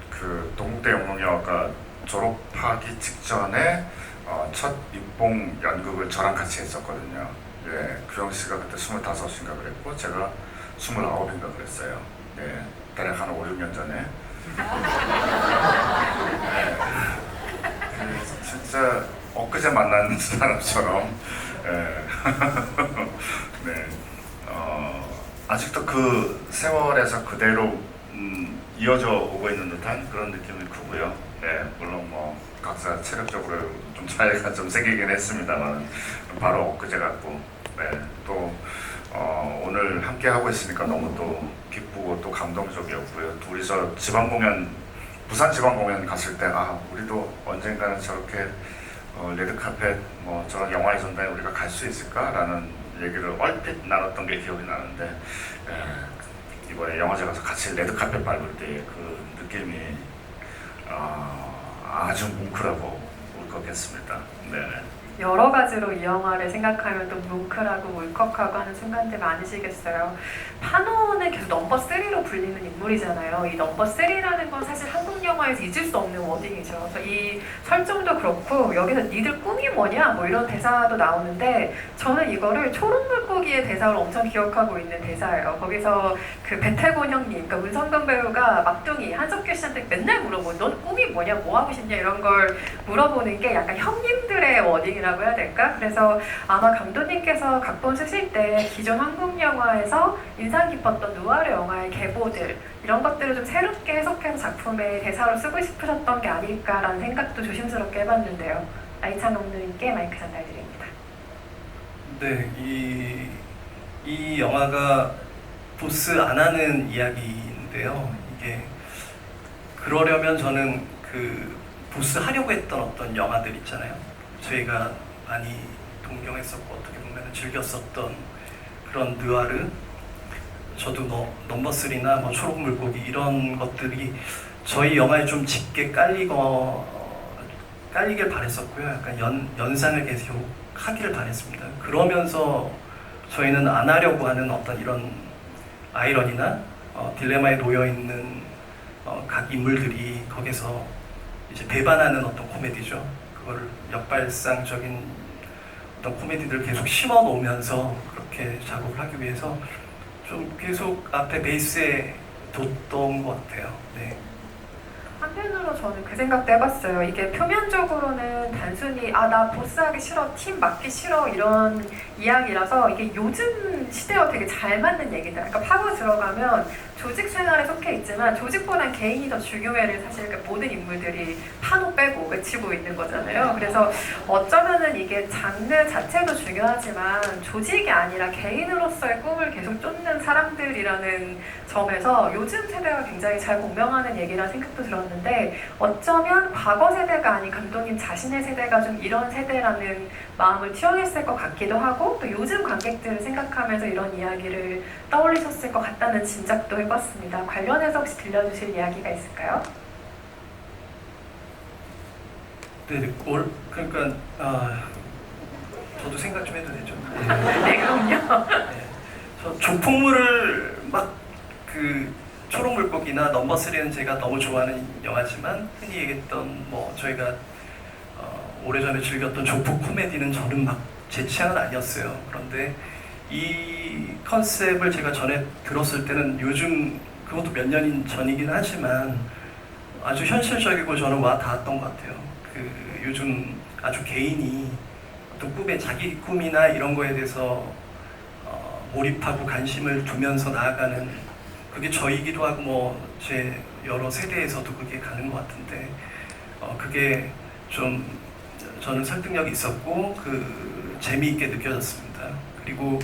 그 동국대 영문영화과 졸업하기 직전에 첫 입봉 연극을 저랑 같이 했었거든요. 예, 규영 씨가 그때 25인가 그랬고 제가 29인가 그랬어요. 예, 대략 한 5, 6년 전에. 네, 진짜 엊그제 만난 사람처럼. 예. 네, 아직도 그 세월에서 그대로 이어져 오고 있는 듯한 그런 느낌이 크고요. 네, 물론 뭐 각자 체력적으로 좀 차이가 좀 생기긴 했습니다만 바로 엊그제 같고, 네, 또 오늘 함께 하고 있으니까 너무 또 기쁘고 또 감동적이었고요. 둘이서 지방 공연, 부산 지방 공연 갔을 때 우리도 언젠가는 저렇게 레드카펫 뭐 저런 영화의 전당에 우리가 갈 수 있을까라는 얘기를 얼핏 나눴던 게 기억이 나는데 이번에 영화제 가서 같이 레드카펫 밟을 때 그 느낌이 아주 뭉클하고 울컥했습니다. 네. 여러 가지로 이 영화를 생각하면 또 뭉클하고 울컥하고 하는 순간들 많으시겠어요. 파노는 계속 넘버 3로 불리는 인물이잖아요. 이 넘버 3라는 건 사실 한국 영화에서 잊을 수 없는 워딩이죠. 그래서 이 설정도 그렇고 여기서 니들 꿈이 뭐냐 뭐 이런 대사도 나오는데 저는 이거를 초록물고기의 대사를 엄청 기억하고 있는 대사예요. 거기서 그 배태곤 형님, 그러니까 문성근 배우가 막둥이 한석규 씨한테 맨날 물어보고 넌 꿈이 뭐냐, 뭐 하고 싶냐 이런 걸 물어보는 게 약간 형님들의 워딩이 라고 해야 될까? 그래서 아마 감독님께서 각본 쓰실 때 기존 한국 영화에서 인상 깊었던 누아르 영화의 계보들 이런 것들을 좀 새롭게 해석해서 작품의 대사로 쓰고 싶으셨던 게 아닐까라는 생각도 조심스럽게 해봤는데요. 나이찬 옥누님께 마이크 전달드립니다. 네, 이 영화가 보스 안 하는 이야기인데요. 이게 그러려면 저는 그 보스 하려고 했던 어떤 영화들 있잖아요. 저희가 많이 동경했었고 어떻게 보면 즐겼었던 그런 느와르, 저도 넘버 3나 뭐 초록물고기 이런 것들이 저희 영화에 좀 짙게 깔리길 바랬었고요. 약간 연상을 계속 하기를 바랬습니다. 그러면서 저희는 안 하려고 하는 어떤 이런 아이러니나 딜레마에 놓여 있는 각 인물들이 거기서 이제 배반하는 어떤 코미디죠. 그거를 역발상적인 어떤 코미디들을 계속 심어 놓으면서 그렇게 작업을 하기 위해서 좀 계속 앞에 베이스에 뒀던 것 같아요. 네. 한편으로 저는 그 생각도 해봤어요. 이게 표면적으로는 단순히 나 보스하기 싫어, 팀 맡기 싫어 이런 이야기라서 이게 요즘 시대와 되게 잘 맞는 얘기다. 그러니까 파고 들어가면 조직 생활에 속해 있지만 조직보단 개인이 더 중요해를 사실 모든 인물들이 파노 빼고 외치고 있는 거잖아요. 그래서 어쩌면은 이게 장르 자체도 중요하지만 조직이 아니라 개인으로서의 꿈을 계속 쫓는 사람들이라는 점에서 요즘 세대가 굉장히 잘 공명하는 얘기라 생각도 들었는데 어쩌면 과거 세대가 아닌 감독님 자신의 세대가 좀 이런 세대라는 마음을 투영했을 것 같기도 하고 또 요즘 관객들을 생각하면서 이런 이야기를 떠올리셨을 것 같다는 짐작도 해봤습니다. 관련해서 혹시 들려주실 이야기가 있을까요? 네, 그러니까 저도 생각 좀 해도 되죠. 네, 그럼요. 네. 저 조폭물을 막 그 초록물고기나 넘버 3는 제가 너무 좋아하는 영화지만 흔히 얘기했던 뭐 저희가 오래전에 즐겼던 조폭 코미디는 저는 막 제 취향은 아니었어요. 그런데 이 컨셉을 제가 전에 들었을 때는 요즘 그것도 몇 년인 전이긴 하지만 아주 현실적이고 저는 와 닿았던 것 같아요. 그 요즘 아주 개인이 어떤 꿈에 자기 꿈이나 이런 거에 대해서 몰입하고 관심을 두면서 나아가는 그게 저이기도 하고 뭐 제 여러 세대에서도 그게 가는 것 같은데 그게 좀 저는 설득력이 있었고 그 재미있게 느껴졌습니다. 그리고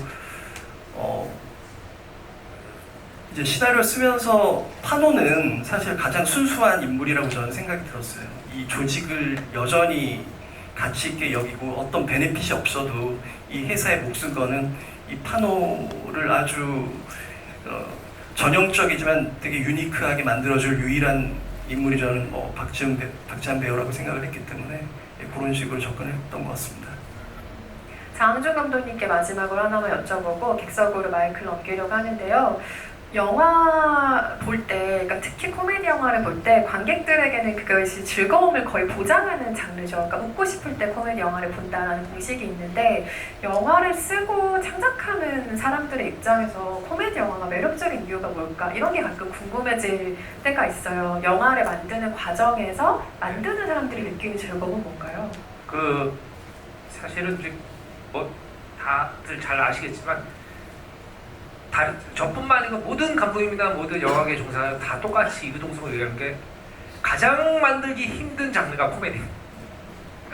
이제 시나리오 쓰면서 파노는 사실 가장 순수한 인물이라고 저는 생각이 들었어요. 이 조직을 여전히 가치 있게 여기고 어떤 베네핏이 없어도 이 회사에 목숨 거는 이 파노를 아주 전형적이지만 되게 유니크하게 만들어줄 유일한 인물이 저는 박지현 배우라고 생각을 했기 때문에 그런 식으로 접근했던 것 같습니다. 장항준 감독님께 마지막으로 하나만 여쭤보고 객석으로 마이크를 넘기려고 하는데요. 영화 볼 때, 그러니까 특히 코미디 영화를 볼 때 관객들에게는 그것이 즐거움을 거의 보장하는 장르죠. 그러니까 웃고 싶을 때 코미디 영화를 본다는 공식이 있는데 영화를 쓰고 창작하는 사람들의 입장에서 코미디 영화가 매력적인 이유가 뭘까? 이런 게 가끔 궁금해질 때가 있어요. 영화를 만드는 과정에서 만드는 사람들이 느끼는 즐거움은 뭔가요? 그 사실은 뭐 다들 잘 아시겠지만 저뿐만 아니고 모든 감독님이나 모든 영화계 종사는 다 똑같이 이구동성을 얘기하는 게 가장 만들기 힘든 장르가 코미디.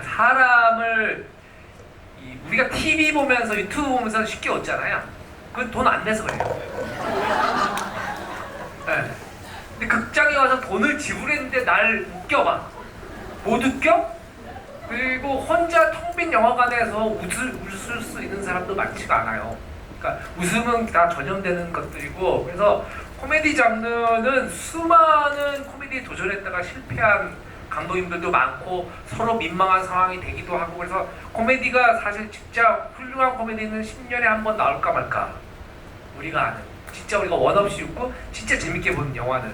사람을 우리가 TV 보면서 유튜브 보면서 쉽게 웃잖아요. 그건 돈 안 내서 그래요. 네. 근데 극장에 와서 돈을 지불했는데 날 웃겨봐. 못 웃겨? 그리고 혼자 텅 빈 영화관에서 웃을 수 있는 사람도 많지가 않아요. 그러니까 웃음은 다 전염되는 것들이고 그래서 코미디 장르는 수많은 코미디에 도전했다가 실패한 감독님들도 많고 서로 민망한 상황이 되기도 하고 그래서 코미디가 사실 진짜 훌륭한 코미디는 10년에 한 번 나올까 말까 우리가 아는 진짜 우리가 원 없이 웃고 진짜 재밌게 보는 영화는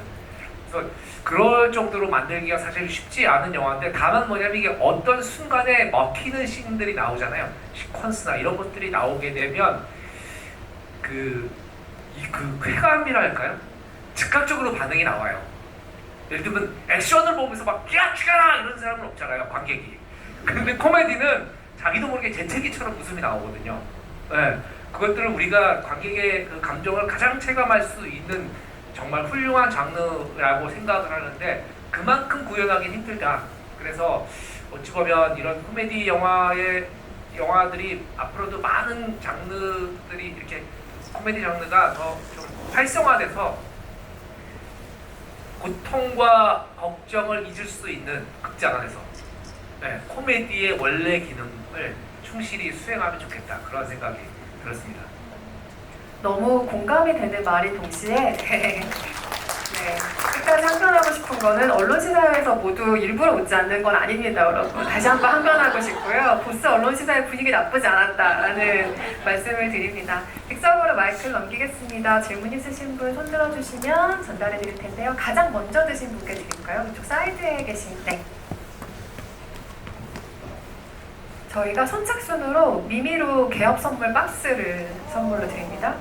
그래서 그럴 정도로 만들기가 사실 쉽지 않은 영화인데 다만 뭐냐면 이게 어떤 순간에 먹히는 씬들이 나오잖아요. 시퀀스나 이런 것들이 나오게 되면 그 쾌감이랄까요? 즉각적으로 반응이 나와요. 예를 들면 액션을 보면서 막 야 죽여라 이런 사람은 없잖아요. 관객이. 근데 코미디는 자기도 모르게 재채기처럼 웃음이 나오거든요. 네, 그것들을 우리가 관객의 그 감정을 가장 체감할 수 있는 정말 훌륭한 장르라고 생각을 하는데 그만큼 구현하기는 힘들다. 그래서 어찌 보면 이런 코미디 영화들이 앞으로도 많은 장르들이 이렇게 코미디 장르가 더 좀 활성화돼서 고통과 걱정을 잊을 수 있는 극장 안에서 코미디의 원래 기능을 충실히 수행하면 좋겠다 그런 생각이 들었습니다. 너무 공감이 되는 말이 동시에 네, 끝까지 항변하고 싶은 거는 언론시사회에서 모두 일부러 웃지 않는 건 아닙니다, 여러분. 다시 한번 항변하고 싶고요. 보스 언론시사회 분위기 나쁘지 않았다라는 말씀을 드립니다. 객석으로 마이크를 넘기겠습니다. 질문 있으신 분 손 들어주시면 전달해 드릴 텐데요. 가장 먼저 드신 분께 드릴까요? 이쪽 사이드에 계신 저희가 선착순으로 미미로 개업 선물 박스를 선물로 드립니다.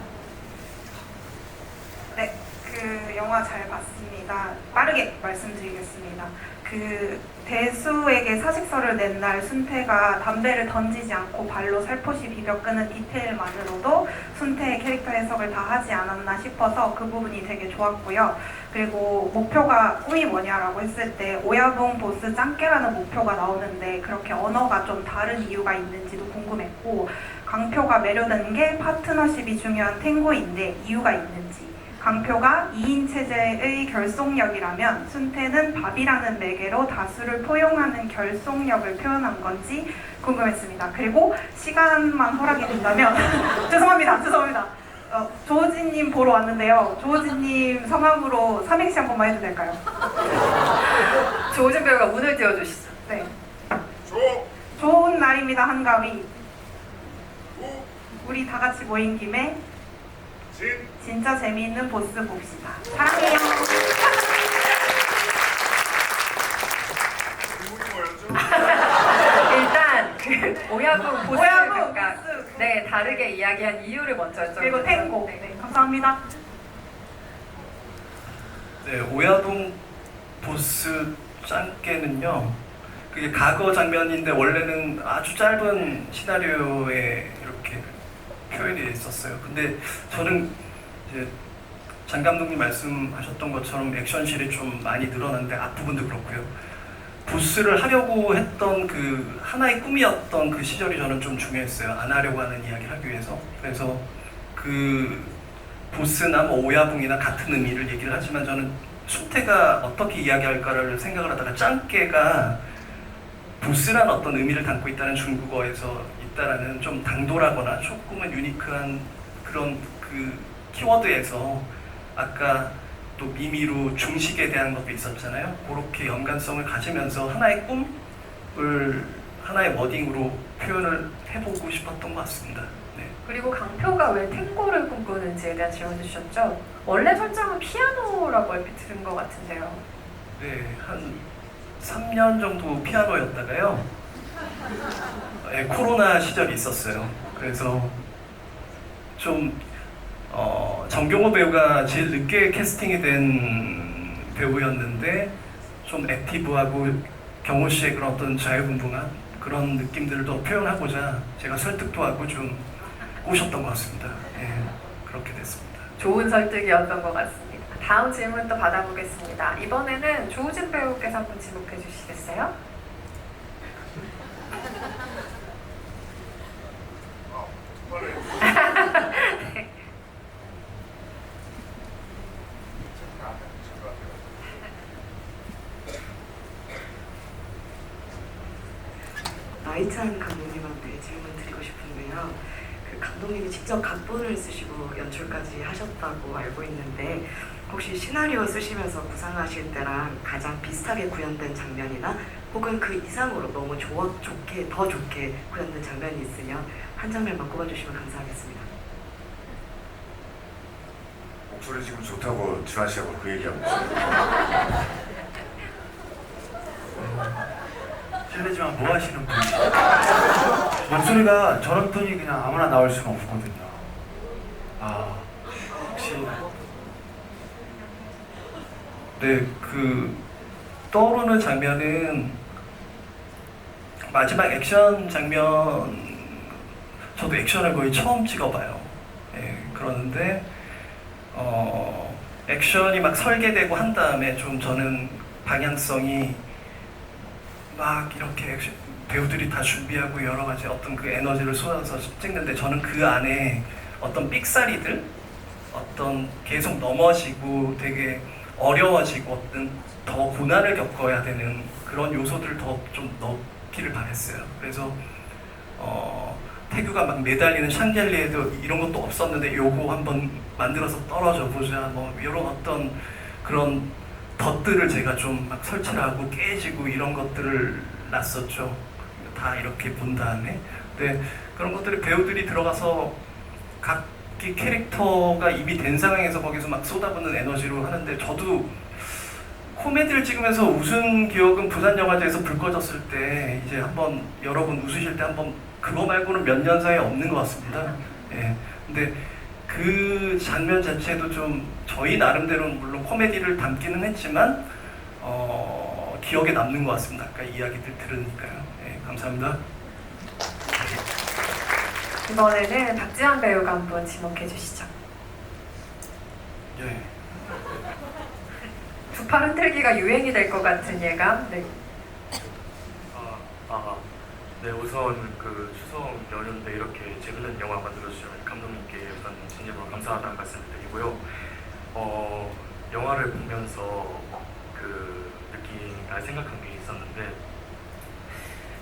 네, 그 영화 잘 봤습니다. 빠르게 말씀드리겠습니다. 그 대수에게 사직서를 낸 날 순태가 담배를 던지지 않고 발로 살포시 비벼 끄는 디테일만으로도 순태의 캐릭터 해석을 다 하지 않았나 싶어서 그 부분이 되게 좋았고요. 그리고 목표가 꿈이 뭐냐라고 했을 때 오야붕 보스 짱깨라는 목표가 나오는데 그렇게 언어가 좀 다른 이유가 있는지도 궁금했고 강표가 매료된 게 파트너십이 중요한 탱고인데 이유가 있는지 강표가 2인 체제의 결속력이라면 순태는 밥이라는 매개로 다수를 포용하는 결속력을 표현한 건지 궁금했습니다. 그리고 시간만 허락이 된다면 죄송합니다. 조호진님 보러 왔는데요. 조호진님 성함으로 삼행시 한 번만 해도 될까요? 조우진 배우가 운을 띄워주시죠. 네. 좋은 날입니다, 한가위. 우리 다 같이 모인 김에 진짜 재미있는 보스 봅시다. 사랑해요. 일단 그 오야부 보스 오야부 각각 보스. 네 다르게 이야기한 이유를 먼저 여쭤볼게요. 그리고 탱고. 네, 감사합니다. 네, 오야동 보스 짱깨는요. 그게 과거 장면인데 원래는 아주 짧은 시나리오에 이렇게 표현이 있었어요. 근데 저는 이제 장 감독님 말씀하셨던 것처럼 액션실이 좀 많이 늘어났는데 앞부분도 그렇고요. 보스를 하려고 했던 그 하나의 꿈이었던 그 시절이 저는 좀 중요했어요. 안 하려고 하는 이야기를 하기 위해서. 그래서 그 보스나 뭐 오야붕이나 같은 의미를 얘기를 하지만 저는 순태가 어떻게 이야기할까를 생각을 하다가 짱깨가 보스란 어떤 의미를 담고 있다는 중국어에서 있다라는 좀 당돌하거나 조금은 유니크한 그런 그 키워드에서 아까 또 미미로 중식에 대한 것도 있었잖아요. 그렇게 연관성을 가지면서 하나의 꿈을 하나의 워딩으로 표현을 해보고 싶었던 것 같습니다. 네. 그리고 강표가 왜 탱고를 꿈꾸는지에 대한 질문을 주셨죠. 원래 설정은 피아노라고 얼핏 들은 것 같은데요. 네, 한 3년 정도 피아노였다가요. 네, 코로나 시절이 있었어요. 그래서 좀 정경호 배우가 제일 늦게 캐스팅이 된 배우였는데 좀 액티브하고 경호 씨의 그런 어떤 자유분방한 그런 느낌들을 더 표현하고자 제가 설득도 하고 좀 꼬셨던 것 같습니다. 예, 그렇게 됐습니다. 좋은 설득이었던 것 같습니다. 다음 질문 또 받아보겠습니다. 이번에는 조우진 배우께서 한번 지목해 주시겠어요? 네. 나이찬 감독님한테 질문 드리고 싶은데요. 그 감독님이 직접 각본을 쓰시고 연출까지 하셨다고 알고 있는데 혹시 시나리오 쓰시면서 구상하실 때랑 가장 비슷하게 구현된 장면이나 혹은 그 이상으로 너무 더 좋게 구현된 장면이 있으면 한 장면만 꼽아주시면 감사하겠습니다. 목소리 지금 좋다고 지환 씨하고 그 얘기하고 있어요. 실례지만 뭐 하시는 분이에요? 목소리가 저런 톤이 그냥 아무나 나올 수는 없거든요. 아, 혹시 네, 그 떠오르는 장면은 마지막 액션 장면. 저도 액션을 거의 처음 찍어봐요. 예, 그러는데 액션이 막 설계되고 한 다음에 좀 저는 방향성이 막 이렇게 배우들이 다 준비하고 여러 가지 어떤 그 에너지를 쏟아서 찍는데 저는 그 안에 어떤 삑사리들, 어떤 계속 넘어지고 되게 어려워지고 어떤 더 고난을 겪어야 되는 그런 요소들을 더 좀 넣기를 바랬어요. 그래서 태규가 막 매달리는 샹젤리에도 이런 것도 없었는데 요거 한번 만들어서 떨어져 보자 뭐 이런 어떤 그런 덫들을 제가 좀 막 설치를 하고 깨지고 이런 것들을 놨었죠. 다 이렇게 본 다음에. 근데 그런 것들이 배우들이 들어가서 각기 캐릭터가 입이 된 상황에서 거기서 막 쏟아붓는 에너지로 하는데 저도 코미디를 찍으면서 웃은 기억은 부산영화제에서 불 꺼졌을 때 이제 한번 여러분 웃으실 때 한번 그거 말고는 몇 년 사이에 없는 것 같습니다. 예. 근데 그 장면 자체도 좀 저희 나름대로는 물론 코미디를 담기는 했지만 기억에 남는 것 같습니다. 아까 이야기들 들으니까요. 예, 감사합니다. 이번에는 박지환 배우가 한번 지목해 주시죠. 예. 두 팔 흔들기가 유행이 될 것 같은 예감. 네. 네, 우선 그 추석 연휴인데 이렇게 재밌는 영화 만들어주신 감독님께 우선 진심으로 감사하다는 말씀 드리고요. 영화를 보면서 생각한 게 있었는데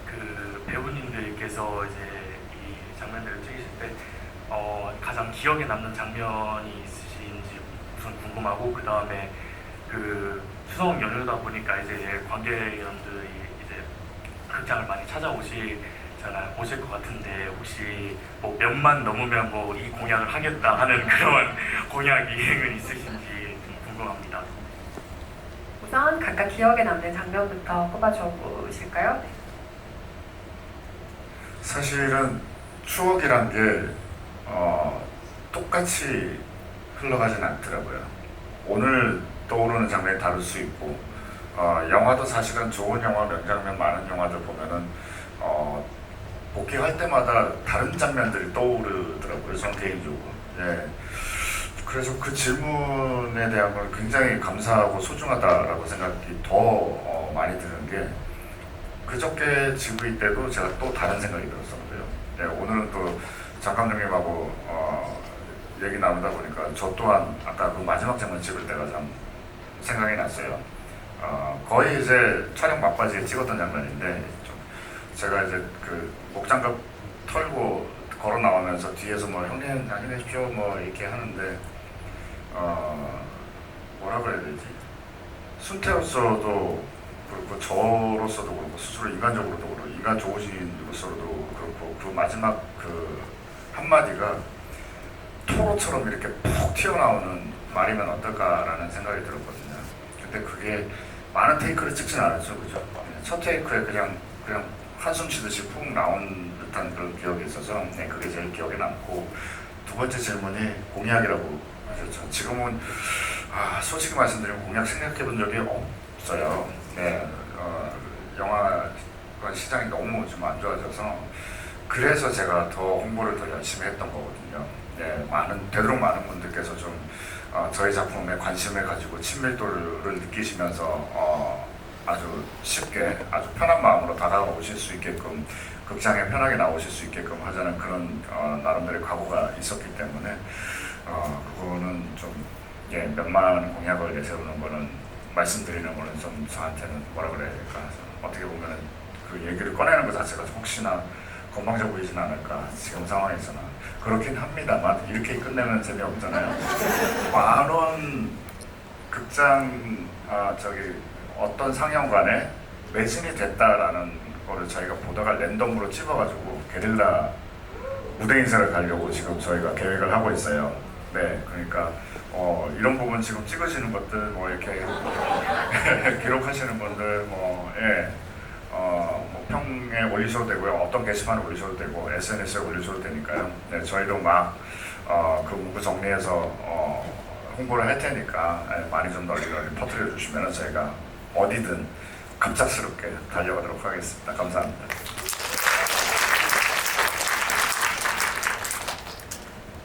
그 배우님들께서 이제 이 장면들을 찍으실 때 가장 기억에 남는 장면이 있으신지 우선 궁금하고, 그 다음에 그 추석 연휴다 보니까 이제 관객여러분들이 이제 극장을 많이 찾아오시잖아요. 오실 것 같은데 혹시 뭐 몇만 넘으면 뭐 이 공약을 하겠다 하는 그런 공약 이행은 있으신지 좀 궁금합니다. 우선 각각 기억에 남는 장면부터 꼽아줘 보실까요? 사실은 추억이란 게 똑같이 흘러가진 않더라고요. 오늘 떠오르는 장면이 다를 수 있고, 영화도 사실은 좋은 영화, 명장면 많은 영화들 보면은 복귀할 때마다 다른 장면들이 떠오르더라고요. 전 개인적으로. 예. 그래서 그 질문에 대한 건 굉장히 감사하고 소중하다라고 생각이 더 많이 드는 게, 그저께 지구이 때도 제가 또 다른 생각이 들었었고요. 네, 오늘은 또 장 감독님하고 얘기 나누다 보니까 저 또한 아까 그 마지막 장면 찍을 때가 참 생각이 났어요. 거의 이제 촬영 막바지에 찍었던 장면인데, 제가 이제 그 목장갑 털고 걸어 나오면서 뒤에서 뭐 형님 안녕하십시오 뭐 이렇게 하는데, 뭐라 그래야 되지? 순태로서도 그렇고 저로서도 그렇고 스스로 인간적으로도 그렇고 인간 좋으신으로서도 그렇고, 그 마지막 그 한마디가 토로처럼 이렇게 푹 튀어나오는 말이면 어떨까라는 생각이 들었거든요. 근데 그게 많은 테이크를 찍진 않았죠, 그죠? 첫 테이크에 그냥 한숨 쉬듯이 푹 나온 듯한 그런 기억이 있어서, 네, 그게 제일 기억에 남고, 두 번째 질문이 공약이라고 하셨죠. 지금은 솔직히 말씀드리면 공약 생각해 본 적이 없어요. 네, 영화 시장이 너무 좀 안 좋아져서, 그래서 제가 더 홍보를 더 열심히 했던 거거든요. 네, 되도록 많은 분들께서 좀 저희 작품에 관심을 가지고 친밀도를 느끼시면서 아주 쉽게, 아주 편한 마음으로 다가오실 수 있게끔, 극장에 편하게 나오실 수 있게끔 하자는 그런 나름대로의 각오가 있었기 때문에, 그거는 좀 몇만 공약을 내세우는 거는, 말씀드리는 거는 좀 저한테는 뭐라 그래야 될까, 어떻게 보면은 그 얘기를 꺼내는 것 자체가 혹시나 건방져 보이진 않을까, 지금 상황에서는 그렇긴 합니다만 이렇게 끝내면 재미없잖아요. 10,000원 극장 어떤 상영관에 매진이 됐다라는 거를 저희가 보다가 랜덤으로 찍어가지고 게릴라 무대 인사를 가려고 지금 저희가 계획을 하고 있어요. 네, 그러니까 이런 부분 지금 찍으시는 것들 뭐 이렇게 기록하시는 분들 뭐 평에 올리셔도 되고요, 어떤 게시판에 올리셔도 되고 SNS에 올리셔도 되니까요. 네, 저희도 막 그 문구 정리해서 홍보를 할 테니까 많이 좀 널리 퍼뜨려 주시면 저희가 어디든 갑작스럽게 달려가도록 하겠습니다. 감사합니다.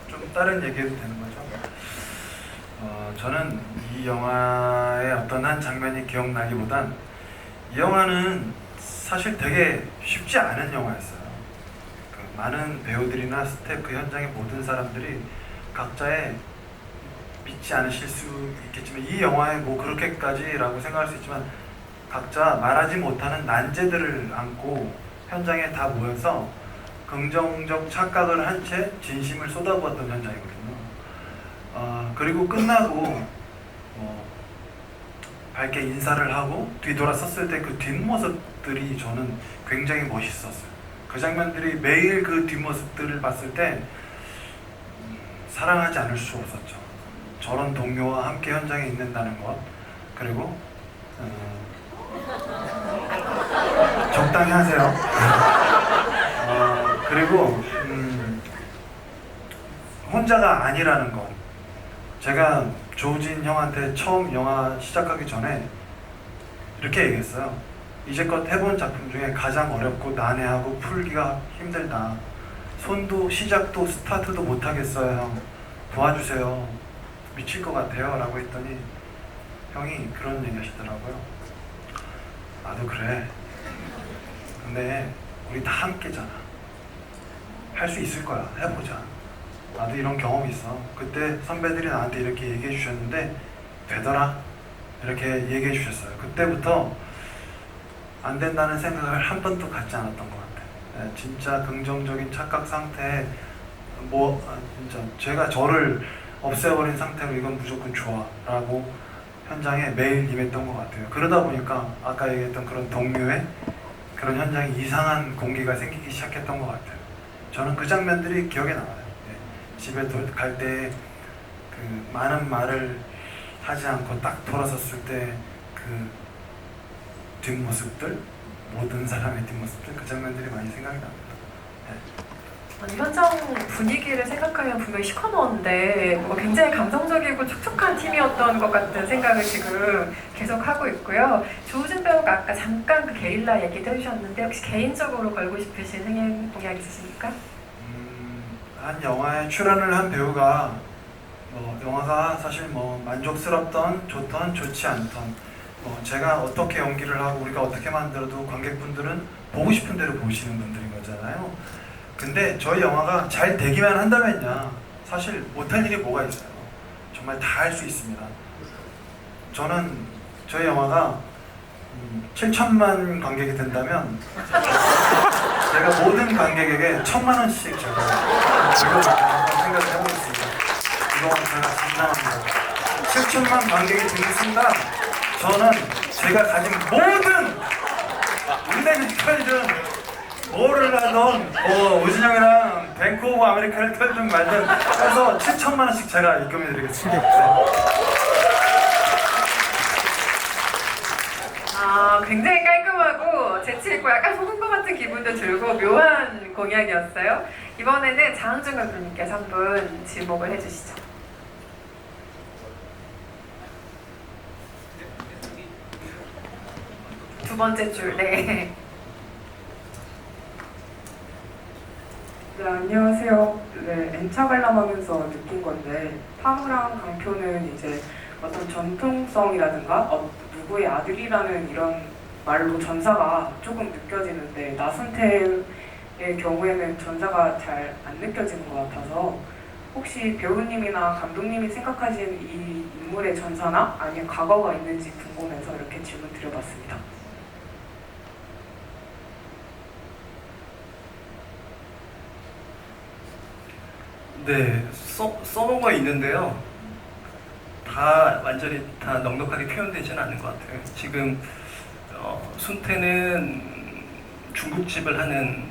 좀 다른 얘기해도 되는 거죠? 저는 이 영화의 어떤 한 장면이 기억나기보단, 이 영화는 사실 되게 쉽지 않은 영화였어요. 많은 배우들이나 스태프, 현장의 모든 사람들이 각자의 믿지 않으실 수 있겠지만, 이 영화에 뭐 그렇게까지라고 생각할 수 있지만, 각자 말하지 못하는 난제들을 안고 현장에 다 모여서 긍정적 착각을 한 채 진심을 쏟아부었던 현장이거든요. 그리고 끝나고 밝게 인사를 하고 뒤돌아섰을 때 그 뒷모습들이 저는 굉장히 멋있었어요. 그 장면들이 매일 그 뒷모습들을 봤을 때 사랑하지 않을 수 없었죠. 저런 동료와 함께 현장에 있는다는 것, 그리고 적당히 하세요. 그리고 혼자가 아니라는 것. 제가 조진 형한테 처음 영화 시작하기 전에 이렇게 얘기했어요. 이제껏 해본 작품 중에 가장 어렵고 난해하고 풀기가 힘들다. 손도 시작도 스타트도 못하겠어요, 형. 도와주세요. 미칠 것 같아요. 라고 했더니 형이 그런 얘기 하시더라고요. 나도 그래. 근데 우리 다 함께잖아. 할 수 있을 거야. 해보자. 나도 이런 경험이 있어. 그때 선배들이 나한테 이렇게 얘기해 주셨는데 되더라 이렇게 얘기해 주셨어요. 그때부터 안 된다는 생각을 한 번도 갖지 않았던 것 같아요. 진짜 긍정적인 착각 상태에 진짜 제가 저를 없애버린 상태로 이건 무조건 좋아 라고 현장에 매일 임했던 것 같아요. 그러다 보니까 아까 얘기했던 그런 동료의 그런 현장에 이상한 공기가 생기기 시작했던 것 같아요. 저는 그 장면들이 기억에 남아요. 집에 갈 때 그 많은 말을 하지 않고 딱 돌아섰을 때 그 뒷모습들, 모든 사람의 뒷모습들, 그 장면들이 많이 생각이 납니다. 아니, 현장 분위기를 생각하면 분명히 시커먼데 굉장히 감성적이고 촉촉한 팀이었던 것 같은 생각을 지금 계속 하고 있고요. 조우준 배우가 아까 잠깐 그 게릴라 얘기도 해주셨는데 혹시 개인적으로 걸고 싶으신 흥행 공약 있으십니까? 한 영화에 출연을 한 배우가 영화가 사실 만족스럽던, 좋던, 좋지 않던 제가 어떻게 연기를 하고 우리가 어떻게 만들어도 관객분들은 보고 싶은 대로 보시는 분들인 거잖아요. 근데 저희 영화가 잘 되기만 한다면야 사실 못할 일이 뭐가 있어요. 정말 다 할 수 있습니다. 저는 저희 영화가 7천만 관객이 된다면 제가 모든 관객에게 1,000만 원씩 제가 생각을 해보겠습니다. 이거 제가 장담합니다. 7천만 관객이 되는 순간 저는 제가 가진 모든 은행 뮤지컬이든 뭐를 하던 오진영이랑 뱅크 오브 아메리카를 털든 말든 해서 7천만 원씩 제가 입금해 드리겠습니다. 굉장히 깔끔하고 재치있고 약간 속은 것 같은 기분도 들고 묘한 공약이었어요. 이번에는 장항준 감독님께서 한분 지목을 해주시죠. 두 번째 줄, 네. 네, 안녕하세요. 네, N차 관람하면서 느낀 건데 파무랑 강표는 이제 어떤 전통성이라든가 누구의 아들이라는 이런 말로 전사가 조금 느껴지는데 나순태의 경우에는 전사가 잘 안 느껴지는 것 같아서 혹시 배우님이나 감독님이 생각하시는 이 인물의 전사나 아니면 과거가 있는지 궁금해서 이렇게 질문 드려봤습니다. 네, 써놓은 거 있는데요. 다 완전히 다 넉넉하게 표현되지는 않는 것 같아요. 지금 순태는 중국집을 하는,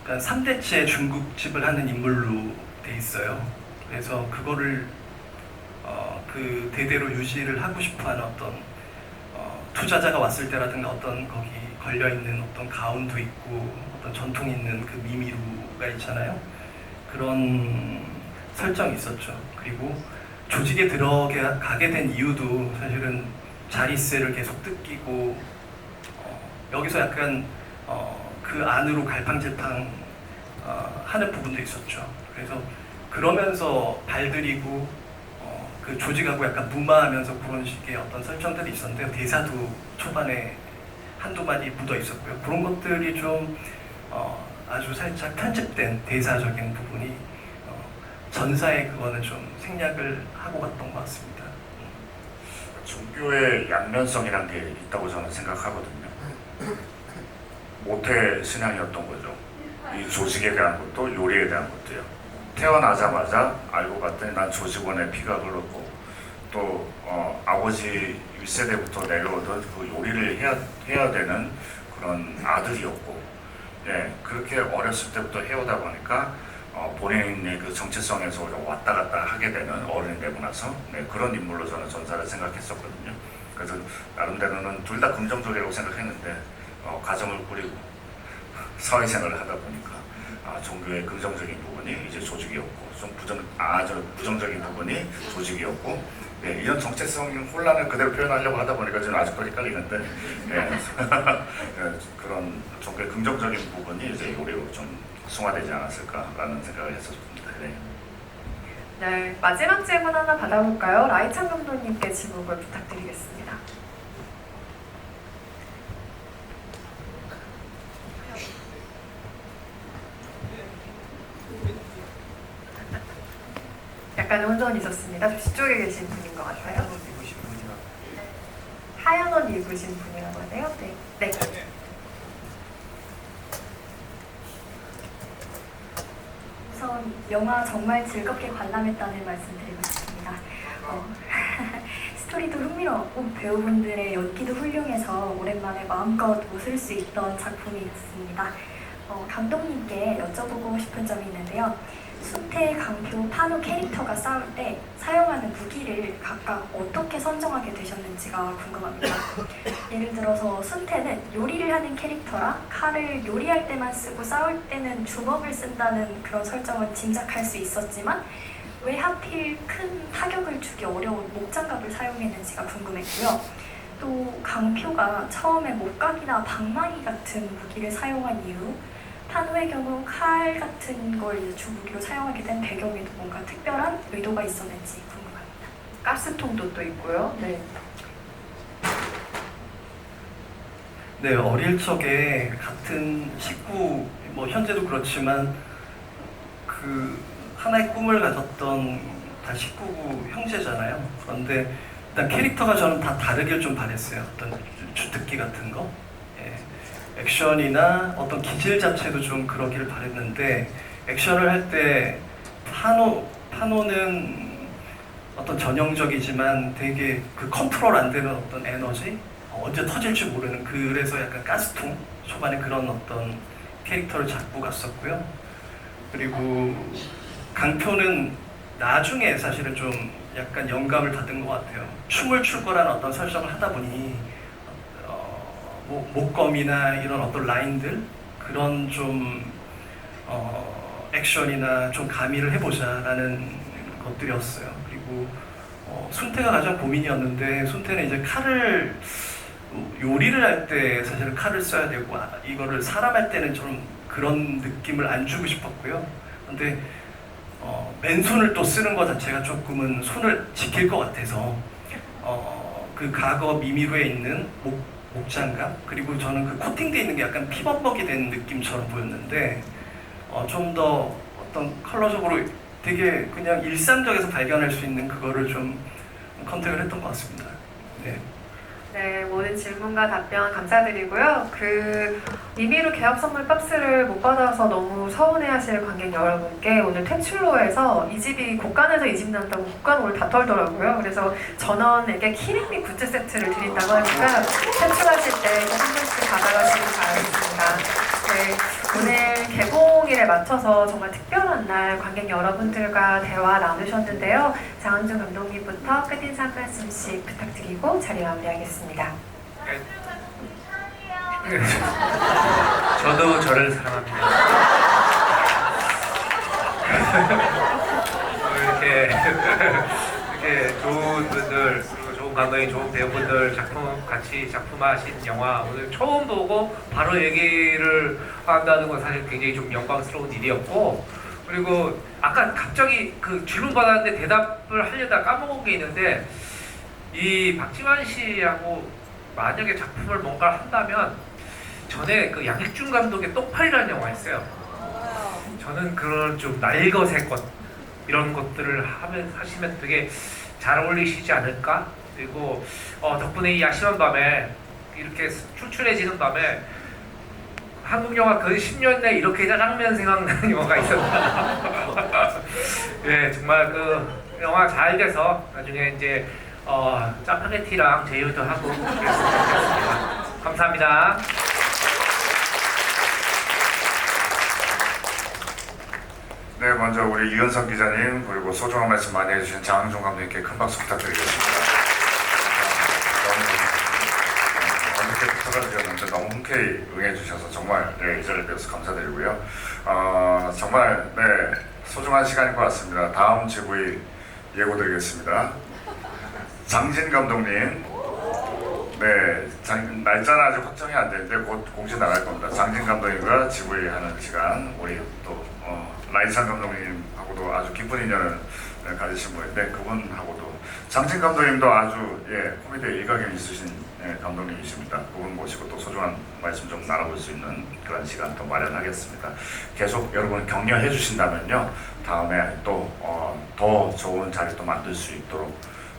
그러니까 3대째 중국집을 하는 인물로 돼 있어요. 그래서 그거를 그 대대로 유지를 하고 싶어하는 어떤 투자자가 왔을 때라든가 어떤 거기 걸려 있는 어떤 가운도 있고 어떤 전통 있는 그 미미루가 있잖아요. 그런 설정이 있었죠. 그리고 조직에 들어가게 된 이유도 사실은 자릿세를 계속 뜯기고 여기서 약간 그 안으로 갈팡질팡 하는 부분도 있었죠. 그래서 그러면서 발들이고 그 조직하고 약간 무마하면서 그런 식의 어떤 설정들이 있었는데 대사도 초반에 한두 마디 묻어 있었고요. 그런 것들이 좀 아주 살짝 편집된 대사적인 부분이 전사의 그거는 좀 생략을 하고 갔던 것 같습니다. 종교의 양면성이라는 게 있다고 저는 생각하거든요. 모태 신앙이었던 거죠. 이 조직에 대한 것도 요리에 대한 것도요. 태어나자마자 알고 봤더니 난 조직원의 피가 흘렀고 또 아버지 윗세대부터 내려오던 그 요리를 해야 되는 그런 아들이었고 그렇게 어렸을 때부터 해오다 보니까 본인의 그 정체성에서 왔다 갔다 하게 되는 어른이 되고 나서 그런 인물로 저는 전사를 생각했었거든요. 그래서 나름대로는 둘 다 긍정적이라고 생각했는데 가정을 꾸리고 사회생활을 하다 보니까 종교의 긍정적인 부분이 이제 조직이었고 좀 아주 부정적인 부분이 조직이었고 이런 정체성인 혼란을 그대로 표현하려고 하다 보니까 저는 아직도 헷갈리는데 그런 종교의 긍정적인 부분이 이제 요리로 좀 승화되지 않았을까라는 생각을 했었습니다. 네, 마지막 질문 하나 받아볼까요? 라이찬 감독님께 지목을 부탁드리겠습니다. 약간의 혼선이 있었습니다. 좀 뒤쪽에 계신 분인 것 같아요. 입으신 분이라. 하얀 옷 입으신 분이라고 하네요. 네. 네. 우선 영화 정말 즐겁게 관람했다는 말씀드리고 싶습니다. 스토리도 흥미로웠고 배우분들의 연기도 훌륭해서 오랜만에 마음껏 웃을 수 있던 작품이었습니다. 감독님께 여쭤보고 싶은 점이 있는데요. 순태, 강표, 판호 캐릭터가 싸울 때 사용하는 무기를 각각 어떻게 선정하게 되셨는지가 궁금합니다. 예를 들어서 순태는 요리를 하는 캐릭터라 칼을 요리할 때만 쓰고 싸울 때는 주먹을 쓴다는 그런 설정은 짐작할 수 있었지만 왜 하필 큰 타격을 주기 어려운 목장갑을 사용했는지가 궁금했고요. 또 강표가 처음에 목각이나 방망이 같은 무기를 사용한 이유, 판호의 경우 칼 같은 걸 이제 주무기로 사용하게 된 배경에도 뭔가 특별한 의도가 있었는지 궁금합니다. 가스통도 또 있고요. 네. 네, 어릴 적에 같은 식구, 뭐 현재도 그렇지만 그 하나의 꿈을 가졌던 다 식구고 형제잖아요. 그런데 일단 캐릭터가 저는 다 다르길 좀 바랬어요. 어떤 주특기 같은 거, 액션이나 어떤 기질 자체도 좀 그러기를 바랬는데 액션을 할 때 판호는 어떤 전형적이지만 되게 그 컨트롤 안 되는 어떤 에너지, 언제 터질지 모르는, 그래서 약간 가스통 초반에 그런 어떤 캐릭터를 잡고 갔었고요. 그리고 강표는 나중에 사실은 좀 약간 영감을 받은 것 같아요. 춤을 출 거라는 어떤 설정을 하다 보니 목검이나 이런 어떤 라인들, 그런 좀 액션이나 좀 가미를 해보자라는 것들이었어요. 그리고 순태가 가장 고민이었는데, 순태는 이제 칼을 요리를 할 때 사실은 칼을 써야 되고 이거를 사람 할 때는 좀 그런 느낌을 안 주고 싶었고요. 근데 맨손을 또 쓰는 것 자체가 조금은 손을 지킬 것 같아서 그 과거 미미루에 있는 목장갑, 그리고 저는 그 코팅되어 있는 게 약간 피범벅이 된 느낌처럼 보였는데 좀 더 어떤 컬러적으로 되게 그냥 일상적에서 발견할 수 있는 그거를 좀 컨택을 했던 것 같습니다. 네. 네, 모든 질문과 답변 감사드리고요. 미미루 개업 선물 박스를 못 받아서 너무 서운해하실 관객 여러분께 오늘 퇴출로에서 이 집이 곡간에서 이 집 난다고 곡간 오늘 다 털더라고요. 그래서 전원에게 키링미 굿즈 세트를 드린다고 하니까 퇴출하실 때 한 번씩 가져가시기 바라겠습니다. 네, 오늘 개봉일에 맞춰서 정말 특별한 날 관객 여러분들과 대화 나누셨는데요. 장항준 감독님부터 끝인사 한 말씀씩 부탁드리고 자리 마무리하겠습니다. 저도 저를 사랑합니다. 이렇게 좋은 분들, 그리고 좋은 감독님, 좋은 배우분들 같이 작품하신 영화 오늘 처음 보고 바로 얘기를 한다는 건 사실 굉장히 좀 영광스러운 일이었고, 그리고 아까 갑자기 그 질문 받았는데 대답을 하려다 까먹은 게 있는데, 이 박지환 씨하고 만약에 작품을 뭔가 한다면 전에 그 양익준 감독의 똑팔이라는 영화 있어요. 저는 그런 좀 날것의 것, 이런 것들을 하시면 되게 잘 어울리시지 않을까? 그리고 덕분에 이 야심한 밤에 이렇게 출출해지는 밤에 한국 영화 그 10년 내에 이렇게 짜장면 생각나는 영화가 있었나? 예, 정말 그 영화 잘 돼서 나중에 이제 짜파게티랑 제휴도 하고 그랬으면 좋겠습니다. 감사합니다. 네, 먼저 우리 유현석 기자님, 그리고 소중한 말씀 많이 해주신 장항준 감독님께 큰 박수 부탁드리겠습니다. 어저께 부탁드렸는데 너무 흔쾌히 응해주셔서 정말 이 자리에 뵈서 감사드리고요. 정말 소중한 시간인 것 같습니다. 다음 GV 예고드리겠습니다. 장진 감독님, 날짜는 아직 확정이 안 되는데 곧 공지 나갈 겁니다. 장진 감독님과 GV 하는 시간, 우리 또 라이찬 감독님하고도 아주 깊은 인연을 가지신 분인데, 그분하고도 장진 감독님도 아주 코미디에 일가견 있으신 감독님이십니다. 그분 모시고 또 소중한 말씀 좀 나눠볼 수 있는 그런 시간 또 마련하겠습니다. 계속 여러분 격려해 주신다면요, 다음에 또 더 좋은 자리 또 만들 수 있도록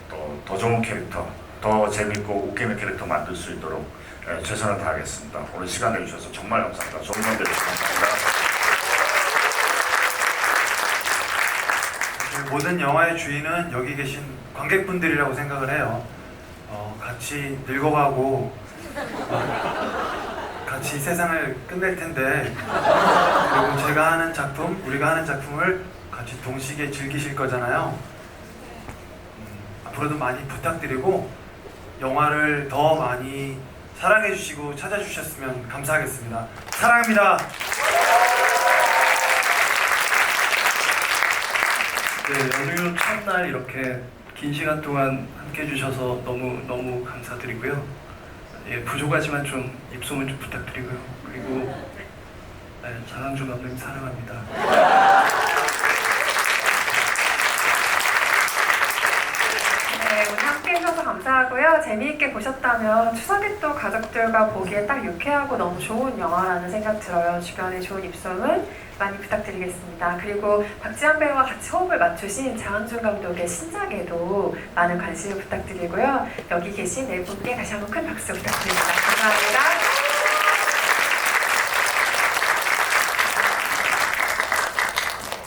또 더 좋은 캐릭터, 더 재밌고 웃기는 캐릭터 만들 수 있도록 최선을 다하겠습니다. 오늘 시간 내주셔서 정말 감사합니다. 좋은 건데 감사합니다. 모든 영화의 주인은 여기 계신 관객분들이라고 생각을 해요. 같이 늙어가고 같이 세상을 끝낼 텐데, 그리고 제가 하는 작품, 우리가 하는 작품을 같이 동시에 즐기실 거잖아요. 앞으로도 많이 부탁드리고 영화를 더 많이 사랑해 주시고 찾아주셨으면 감사하겠습니다. 사랑합니다. 네, 연휴 첫날 이렇게 긴 시간 동안 함께 해주셔서 너무 감사드리고요. 예, 부족하지만 좀 입소문 좀 부탁드리고요. 그리고 네, 장항준 감독님 사랑합니다. 네, 오늘 함께 해주셔서 감사하고요. 재미있게 보셨다면 추석에 또 가족들과 보기에 딱 유쾌하고 너무 좋은 영화라는 생각 들어요. 주변에 좋은 입소문 많이 부탁드리겠습니다. 그리고 박지한 배우와 같이 호흡을 맞추신 장항준 감독의 신작에도 많은 관심을 부탁드리고요. 여기 계신 네 분께 다시 한번 큰 박수 부탁드립니다. 감사합니다.